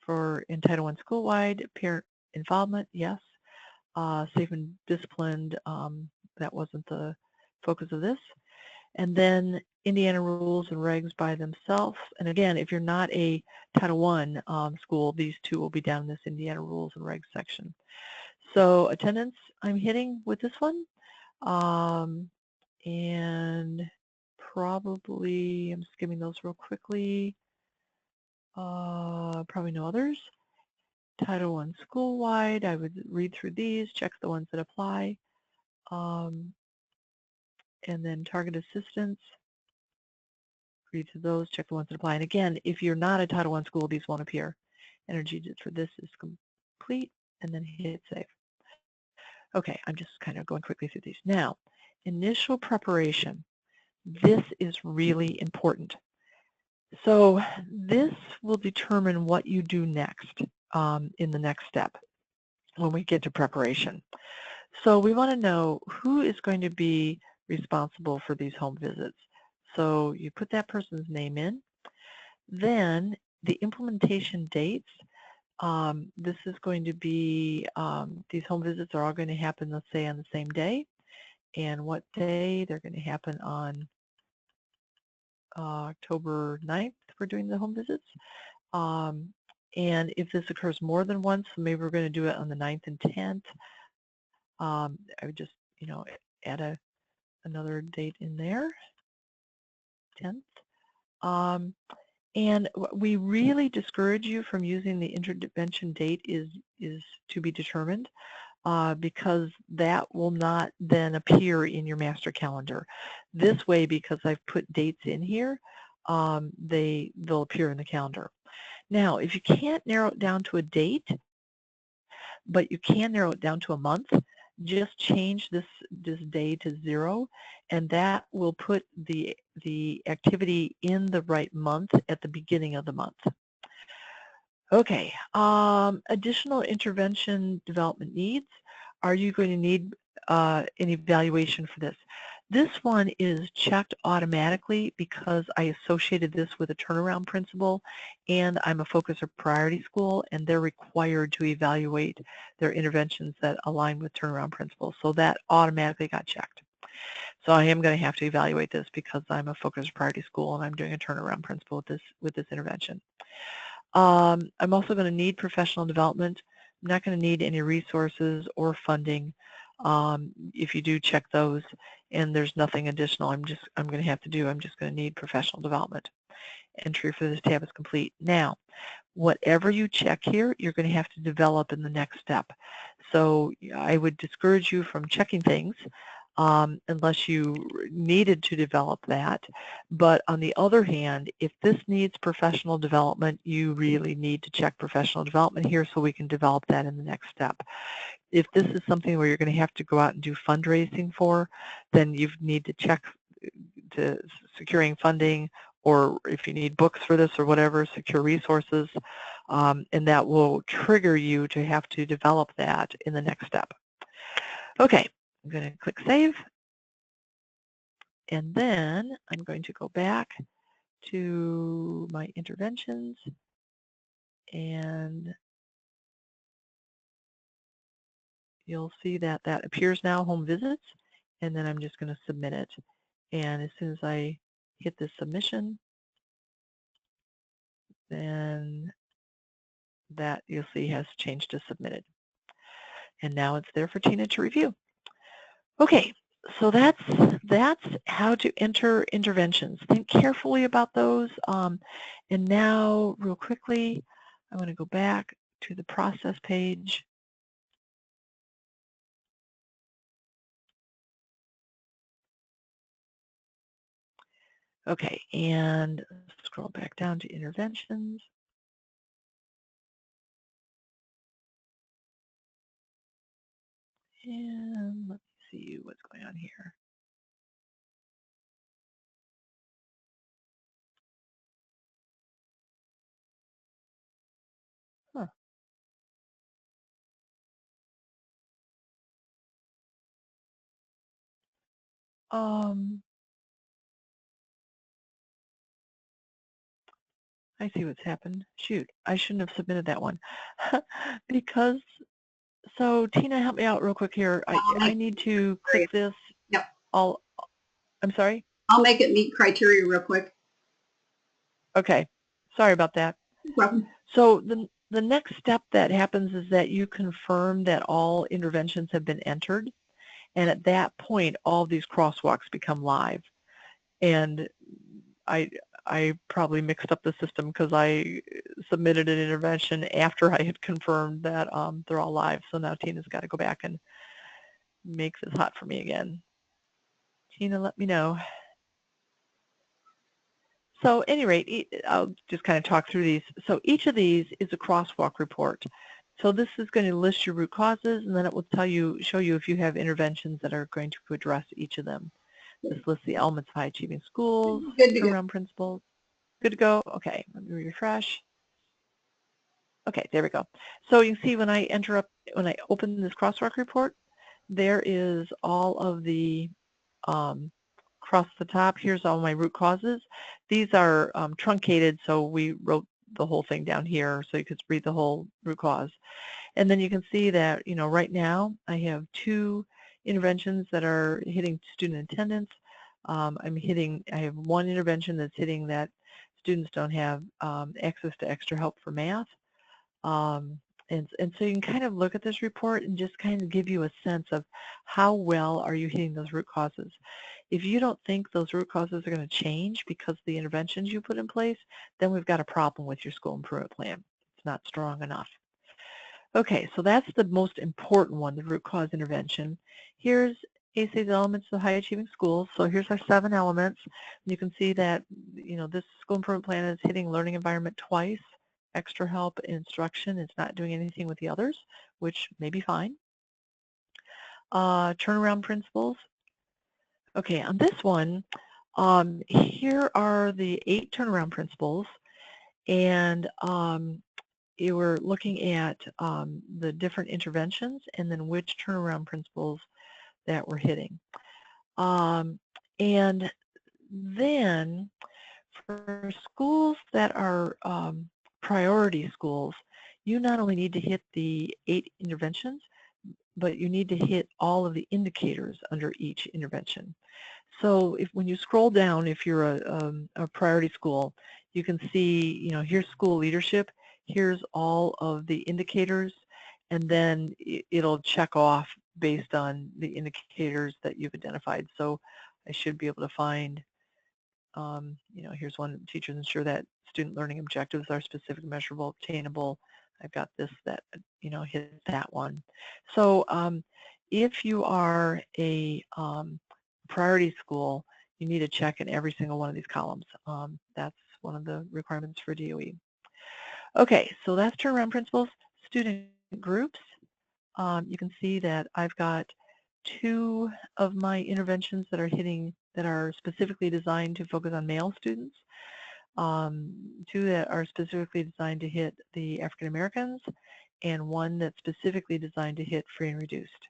For Title I school-wide, parent involvement, yes. Safe and disciplined, that wasn't the focus of this. And then Indiana rules and regs by themselves. And again, if you're not a Title I school, these two will be down in this Indiana rules and regs section. So attendance, I'm hitting with this one. And probably, I'm skimming those real quickly. Probably no others. Title I school-wide, I would read through these, check the ones that apply, and then target assistance, read through those, check the ones that apply. And again, if you're not a Title I school, these won't appear. Energy for this is complete, and then hit save. Okay, I'm just kind of going quickly through these. Now, initial preparation. This is really important. So this will determine what you do next in the next step when we get to preparation. So we want to know who is going to be responsible for these home visits. So you put that person's name in. Then the implementation dates. This is going to be, these home visits are all going to happen, let's say, on the same day. And what day? They're going to happen on October 9th. We're doing the home visits. And if this occurs more than once, maybe we're going to do it on the 9th and 10th. I would just, add another date in there, 10th. And we really discourage you from using the intervention date is to be determined because that will not then appear in your master calendar. This way, because I've put dates in here, they'll appear in the calendar. Now, if you can't narrow it down to a date, but you can narrow it down to a month, just change this day to 0, and that will put the activity in the right month at the beginning of the month. Okay, additional intervention development needs. Are you going to need an evaluation for this? This one is checked automatically because I associated this with a turnaround principle, and I'm a focus or priority school, and they're required to evaluate their interventions that align with turnaround principles. So that automatically got checked. So I am going to have to evaluate this because I'm a focus or priority school and I'm doing a turnaround principle with this intervention. I'm also going to need professional development. I'm not going to need any resources or funding. If you do check those and there's nothing additional I'm going to have to do, I'm just going to need professional development. Entry for this tab is complete. Now, whatever you check here, you're going to have to develop in the next step. So I would discourage you from checking things unless you needed to develop that. But on the other hand, if this needs professional development, you really need to check professional development here so we can develop that in the next step. If this is something where you're going to have to go out and do fundraising for, then you need to check to securing funding, or if you need books for this or whatever, secure resources. and that will trigger you to have to develop that in the next step. Okay, I'm going to click Save, and then I'm going to go back to my interventions, and you'll see that that appears now, home visits, and then I'm just going to submit it. And as soon as I hit the submission, then that you'll see has changed to submitted. And now it's there for Tina to review. Okay, so that's how to enter interventions. Think carefully about those. And now, real quickly, I'm going to go back to the process page. Okay, and scroll back down to interventions. And let's see what's going on here. Huh. I see what's happened. Shoot, I shouldn't have submitted that one. Because, so Tina, help me out real quick here. I need to click this. Yep. I'm sorry? I'll make it meet criteria real quick. Okay, sorry about that. No problem. So the next step that happens is that you confirm that all interventions have been entered, and at that point, all these crosswalks become live. And I probably mixed up the system because I submitted an intervention after I had confirmed that they're all live. So now Tina's got to go back and make this hot for me again. Tina, let me know. So at any rate, I'll just kind of talk through these. So each of these is a crosswalk report. So this is going to list your root causes, and then it will show you if you have interventions that are going to address each of them. This lists the elements of high achieving schools, turnaround principles. Good to go? Okay, let me refresh. Okay, there we go. So you can see when I open this crosswalk report, there is all of the across the top. Here's all my root causes. These are truncated, so we wrote the whole thing down here so you could read the whole root cause. And then you can see that, right now I have 2 interventions that are hitting student attendance. I have 1 intervention that's hitting that students don't have access to extra help for math. And so you can kind of look at this report and just kind of give you a sense of how well are you hitting those root causes. If you don't think those root causes are going to change because of the interventions you put in place, then we've got a problem with your school improvement plan. It's not strong enough. Okay, so that's the most important one, the root cause intervention. Here's ACE's elements of high achieving schools. So here's our 7 elements. You can see that, this school improvement plan is hitting learning environment twice. Extra help instruction. It's not doing anything with the others, which may be fine. Turnaround principles. Okay, on this one, here are the 8 turnaround principles, and you were looking at the different interventions and then which turnaround principles that we're hitting. And then for schools that are priority schools, you not only need to hit the 8 interventions, but you need to hit all of the indicators under each intervention. So when you scroll down, if you're a priority school, you can see, here's school leadership, here's all of the indicators, and then it'll check off based on the indicators that you've identified. So I should be able to find, here's one, teachers ensure that student learning objectives are specific, measurable, obtainable. I've got this that, hit that one. So if you are a priority school, you need to check in every single one of these columns. That's one of the requirements for DOE. Okay, so that's turnaround principles. Student groups. You can see that I've got 2 of my interventions that are specifically designed to focus on male students. 2 that are specifically designed to hit the African Americans, and 1 that's specifically designed to hit free and reduced.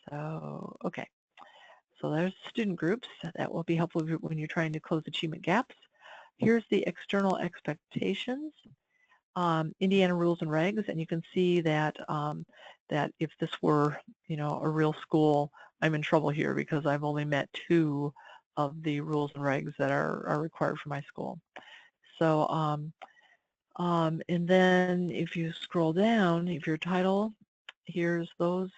So, okay. So there's student groups. That will be helpful when you're trying to close achievement gaps. Here's the external expectations, Indiana rules and regs, and you can see that that if this were, a real school, I'm in trouble here because I've only met 2 of the rules and regs that are required for my school. So, and then if you scroll down, if your title, here's those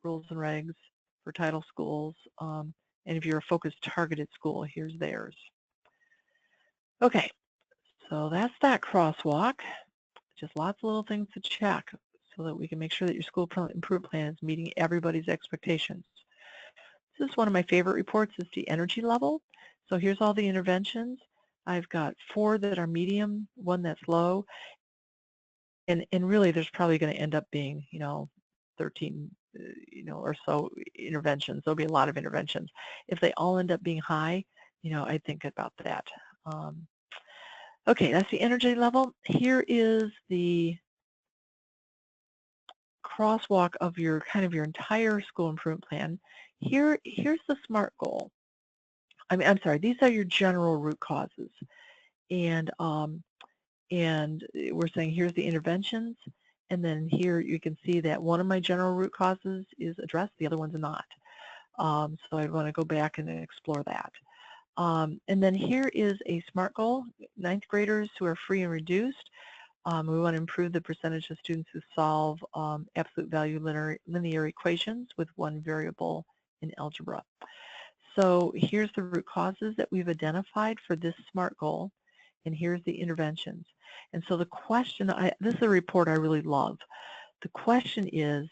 rules and regs for title schools. And if you're a focused targeted school, here's theirs. Okay, so that's that crosswalk. Just lots of little things to check so that we can make sure that your school improvement plan is meeting everybody's expectations. This is one of my favorite reports, is the energy level. So here's all the interventions. I've got 4 that are medium, 1 that's low, and really there's probably going to end up being, 13, or so interventions. There'll be a lot of interventions. If they all end up being high, I think about that. Okay, that's the energy level. Here is the crosswalk of your your entire school improvement plan. Here's the SMART goal. I'm sorry, these are your general root causes. And we're saying here's the interventions, and then here you can see that one of my general root causes is addressed, the other one's not. So I want to go back and explore that. And then here is a SMART goal, 9th graders who are free and reduced. We want to improve the percentage of students who solve absolute value linear equations with 1 variable in algebra. So here's the root causes that we've identified for this SMART goal, and here's the interventions. And so the question, this is a report I really love. The question is,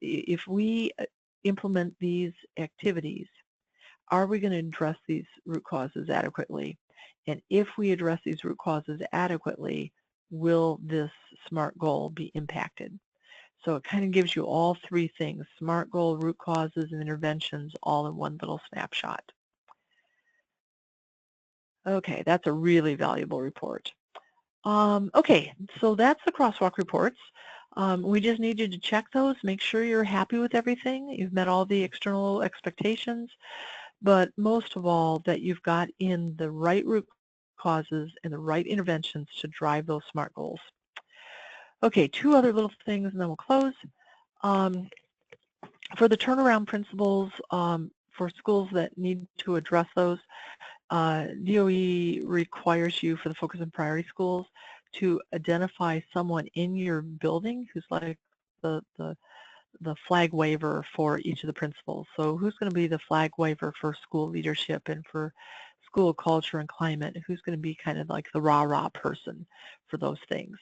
if we implement these activities, are we going to address these root causes adequately? And if we address these root causes adequately, will this SMART goal be impacted? So it kind of gives you all 3 things, SMART goal, root causes, and interventions all in one little snapshot. Okay, that's a really valuable report. Okay, so that's the crosswalk reports. We just need you to check those, make sure you're happy with everything, you've met all the external expectations, but most of all that you've got in the right root causes and the right interventions to drive those SMART goals. Okay, 2 other little things and then we'll close. For the turnaround principles for schools that need to address those, DOE requires you, for the focus and priority schools, to identify someone in your building who's like the flag waver for each of the principals. So who's going to be the flag waver for school leadership and for school culture and climate? Who's going to be kind of like the rah-rah person for those things?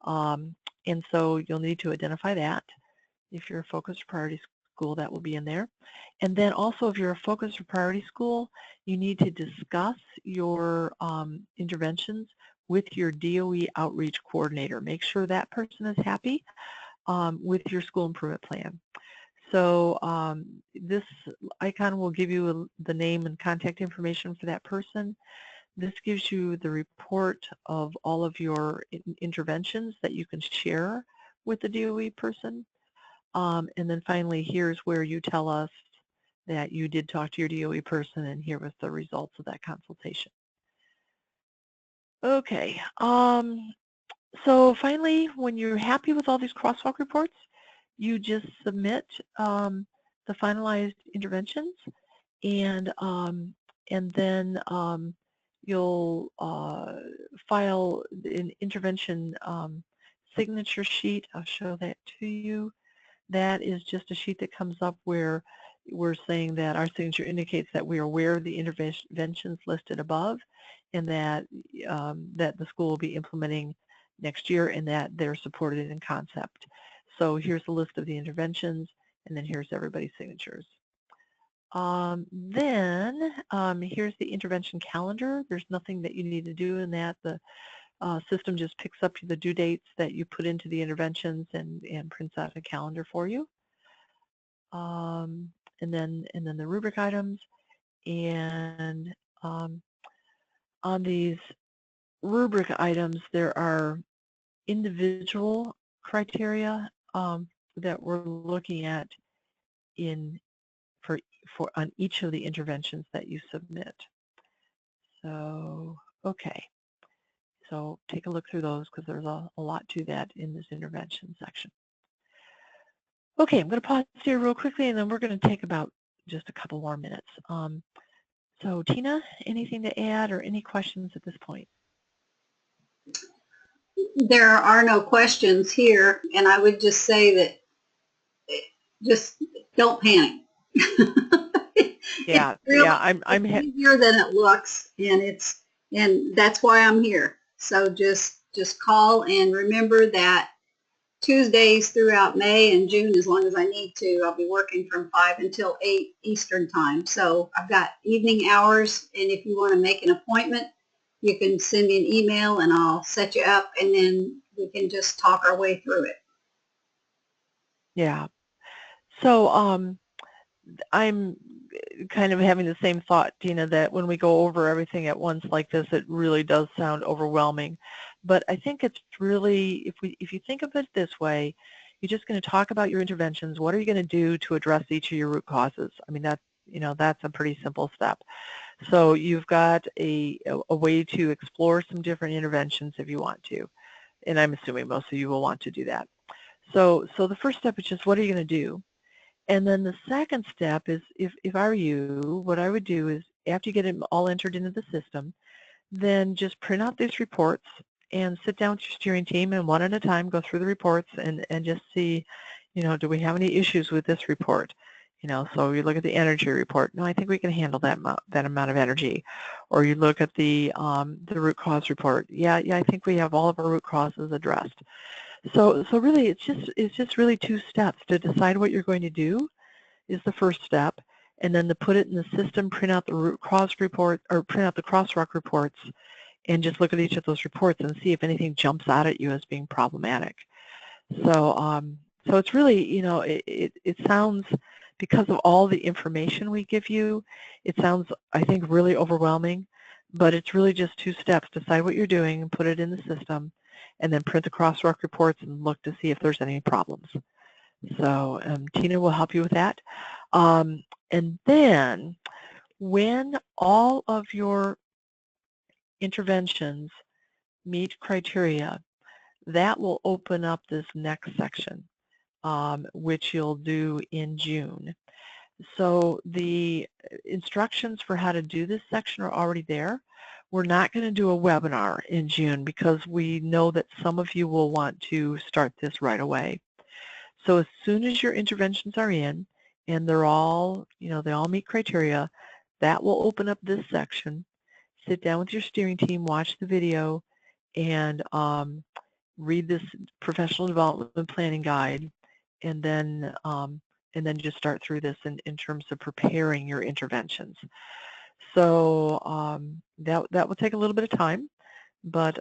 And so you'll need to identify that. If you're a focus or priority school, that will be in there. And then also, if you're a focus or priority school, you need to discuss your interventions with your DOE outreach coordinator. Make sure that person is happy with your school improvement plan. So this icon will give you the name and contact information for that person. This gives you the report of all of your interventions that you can share with the DOE person. And then finally, here's where you tell us that you did talk to your DOE person, and here was the results of that consultation. Okay, so finally, when you're happy with all these crosswalk reports, you just submit the finalized interventions, and then you'll file an intervention signature sheet. I'll show that to you. That is just a sheet that comes up where we're saying that our signature indicates that we are aware of the interventions listed above, and that that the school will be implementing next year, and that they're supported in concept. So here's the list of the interventions, and then here's everybody's signatures. Here's the intervention calendar. There's nothing that you need to do in that. The system just picks up the due dates that you put into the interventions and prints out a calendar for you. And then the rubric items, and on these rubric items, there are individual criteria that we're looking at in for on each of the interventions that you submit. So, okay. So take a look through those because there's a lot to that in this intervention section. Okay, I'm going to pause here real quickly, and then we're going to take about just a couple more minutes. So Tina, anything to add or any questions at this point? There are no questions here, and I would just say that just don't panic. Yeah, really, yeah, I'm easier than it looks, and that's why I'm here. So just call, and remember that Tuesdays throughout May and June, as long as I need to, I'll be working from 5 until 8 Eastern time. So I've got evening hours, and if you want to make an appointment, you can send me an email and I'll set you up, and then we can just talk our way through it. Yeah. So I'm kind of having the same thought, Tina, that when we go over everything at once like this, it really does sound overwhelming. But I think it's really, if you think of it this way, you're just going to talk about your interventions. What are you going to do to address each of your root causes? I mean, that's a pretty simple step. So you've got a way to explore some different interventions if you want to. And I'm assuming most of you will want to do that. So the first step is just what are you going to do? And then the second step is, if I were you, what I would do is after you get it all entered into the system, then just print out these reports and sit down with your steering team and one at a time go through the reports and just see, do we have any issues with this report? So you look at the energy report. No, I think we can handle that amount of energy. Or you look at the root cause report. Yeah, I think we have all of our root causes addressed. So really, it's just really two steps. To decide what you're going to do is the first step, and then to put it in the system, print out the root cause report or print out the crosswalk reports, and just look at each of those reports and see if anything jumps out at you as being problematic. So it's really, it sounds, because of all the information we give you, it sounds, I think, really overwhelming, but it's really just two steps. Decide what you're doing and put it in the system, and then print the crosswalk reports and look to see if there's any problems. So Tina will help you with that. And then when all of your interventions meet criteria, that will open up this next section, which you'll do in June. So the instructions for how to do this section are already there. We're not going to do a webinar in June because we know that some of you will want to start this right away. So as soon as your interventions are in and they're all, they all meet criteria, that will open up this section. Sit down with your steering team, watch the video, and read this professional development planning guide, and then just start through this in terms of preparing your interventions. So that will take a little bit of time, but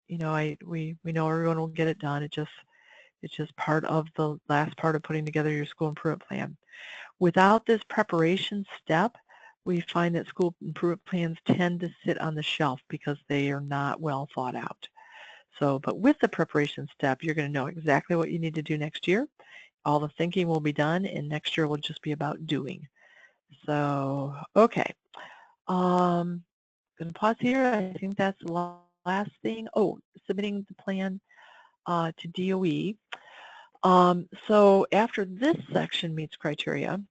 we know everyone will get it done. It's just part of the last part of putting together your school improvement plan. Without this preparation step, we find that school improvement plans tend to sit on the shelf because they are not well thought out. So, but with the preparation step, you're going to know exactly what you need to do next year. All the thinking will be done, and next year will just be about doing. So, okay. Going to pause here. I think that's the last thing. Oh, submitting the plan to DOE. So after this section meets criteria,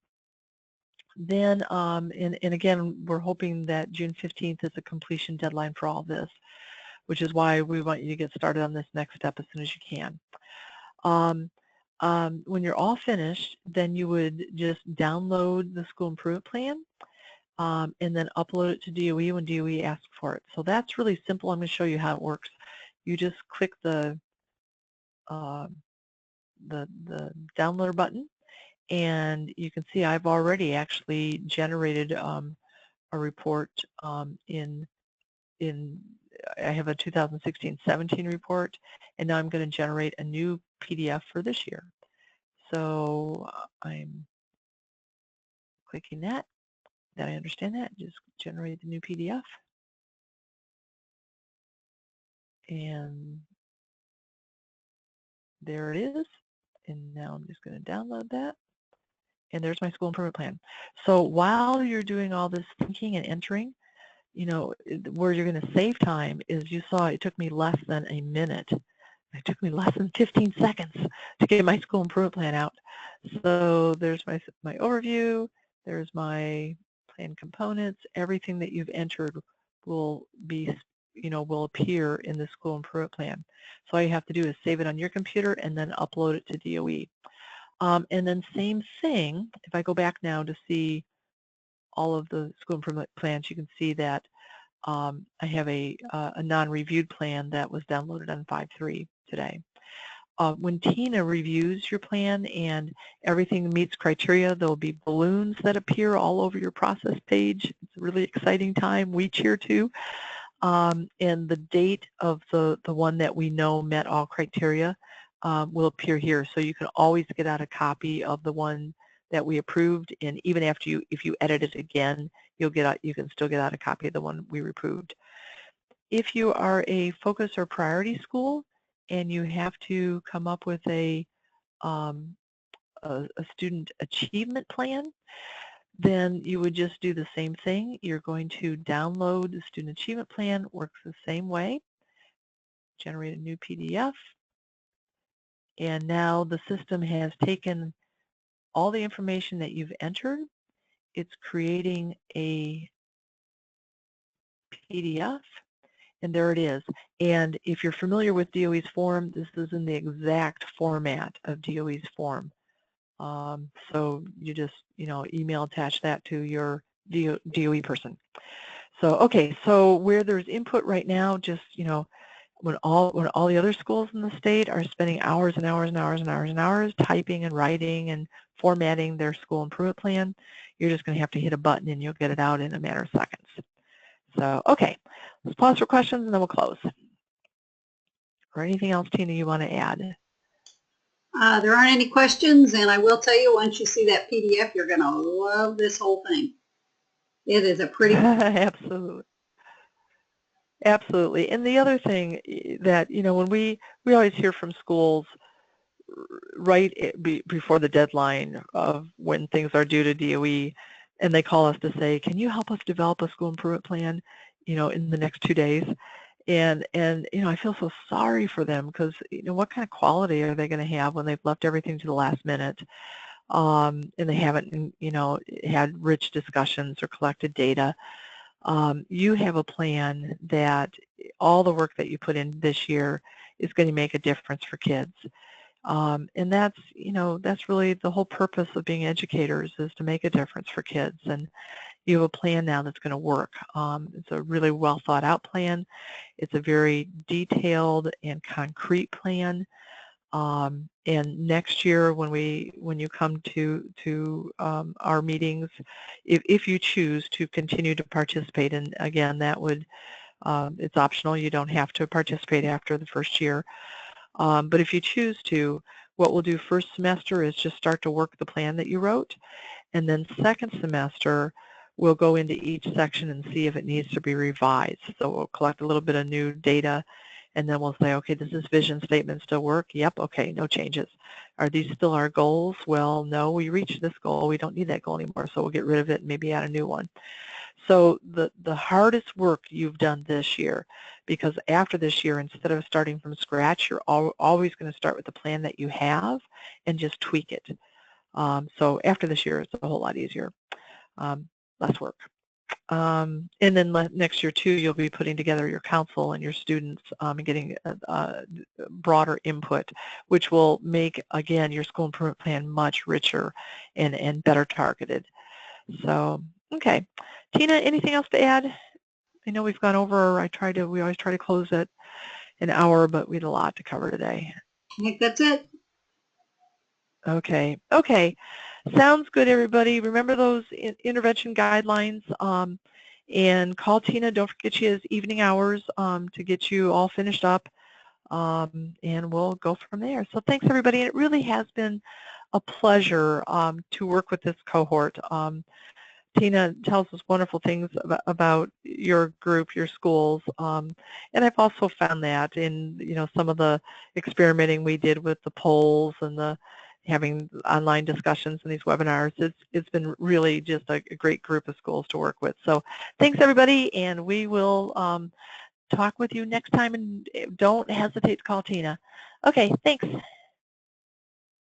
then, and again, we're hoping that June 15th is a completion deadline for all this, which is why we want you to get started on this next step as soon as you can. When you're all finished, then you would just download the school improvement plan and then upload it to DOE when DOE asks for it. So that's really simple. I'm going to show you how it works. You just click the downloader button, and you can see I've already actually generated a report I have a 2016-17 report, and now I'm going to generate a new PDF for this year. So I'm clicking that. Did I understand that? Just generate the new PDF. And there it is. And now I'm just going to download that. And there's my school improvement plan. So while you're doing all this thinking and entering, you know, where you're going to save time is you saw it took me less than a minute. It took me less than 15 seconds to get my school improvement plan out. So there's my overview. There's my plan components. Everything that you've entered will be, you know, will appear in the school improvement plan. So all you have to do is save it on your computer and then upload it to DOE. And then same thing, if I go back now to see all of the school improvement plans, you can see that I have a non-reviewed plan that was downloaded on 5.3 today. When Tina reviews your plan and everything meets criteria, there will be balloons that appear all over your process page. It's a really exciting time. We cheer too. And the date of the one that we know met all criteria will appear here. So you can always get out a copy of the one that we approved, and even after if you edit it again, you can still get out a copy of the one we approved. If you are a focus or priority school and you have to come up with a student achievement plan, then you would just do the same thing. You're going to download the student achievement plan, works the same way, generate a new PDF, and now the system has taken all the information that you've entered. It's creating a PDF, and there it is. And if you're familiar with DOE's form, this is in the exact format of DOE's form. So you just, you know, email attach that to your DOE person. So, okay, so where there's input right now, just, you know, when all the other schools in the state are spending hours and hours and hours and hours and hours typing and writing and formatting their school improvement plan, you're just going to have to hit a button and you'll get it out in a matter of seconds. So, okay, let's pause for questions and then we'll close. Or anything else, Tina, you want to add? There aren't any questions, and I will tell you, once you see that PDF, you're going to love this whole thing. It is a pretty... Absolutely. Absolutely. And the other thing that, you know, when we always hear from schools right before the deadline of when things are due to DOE, and they call us to say, can you help us develop a school improvement plan, you know, in the next 2 days? And you know, I feel so sorry for them because, you know, what kind of quality are they going to have when they've left everything to the last minute, and they haven't, you know, had rich discussions or collected data? You have a plan that all the work that you put in this year is going to make a difference for kids. And that's, you know, that's really the whole purpose of being educators, is to make a difference for kids. And you have a plan now that's going to work. It's a really well thought out plan. It's a very detailed and concrete plan. And next year, when you come to our meetings, if you choose to continue to participate, and again, that would it's optional. You don't have to participate after the first year. But if you choose to, what we'll do first semester is just start to work the plan that you wrote, and then second semester we'll go into each section and see if it needs to be revised. So we'll collect a little bit of new data, and then we'll say, okay, does this vision statement still work? Yep, okay, no changes. Are these still our goals? Well, no, we reached this goal. We don't need that goal anymore, so we'll get rid of it and maybe add a new one. So the hardest work you've done this year, because after this year, instead of starting from scratch, you're always going to start with the plan that you have and just tweak it. So after this year, it's a whole lot easier, less work. And then next year too, you'll be putting together your council and your students and getting broader input, which will make, again, your school improvement plan much richer and better targeted. So, okay. Tina, anything else to add? I know we've gone over, we always try to close at an hour, but we had a lot to cover today. I think that's it. Okay. Okay. Sounds good, everybody. Remember those intervention guidelines, and call Tina. Don't forget she has evening hours to get you all finished up, and we'll go from there. So thanks, everybody. And it really has been a pleasure to work with this cohort. Tina tells us wonderful things about your group, your schools, and I've also found that in some of the experimenting we did with the polls and the having online discussions and these webinars. It's been really just a great group of schools to work with. So thanks everybody, and we will talk with you next time, and don't hesitate to call Tina. Okay, thanks.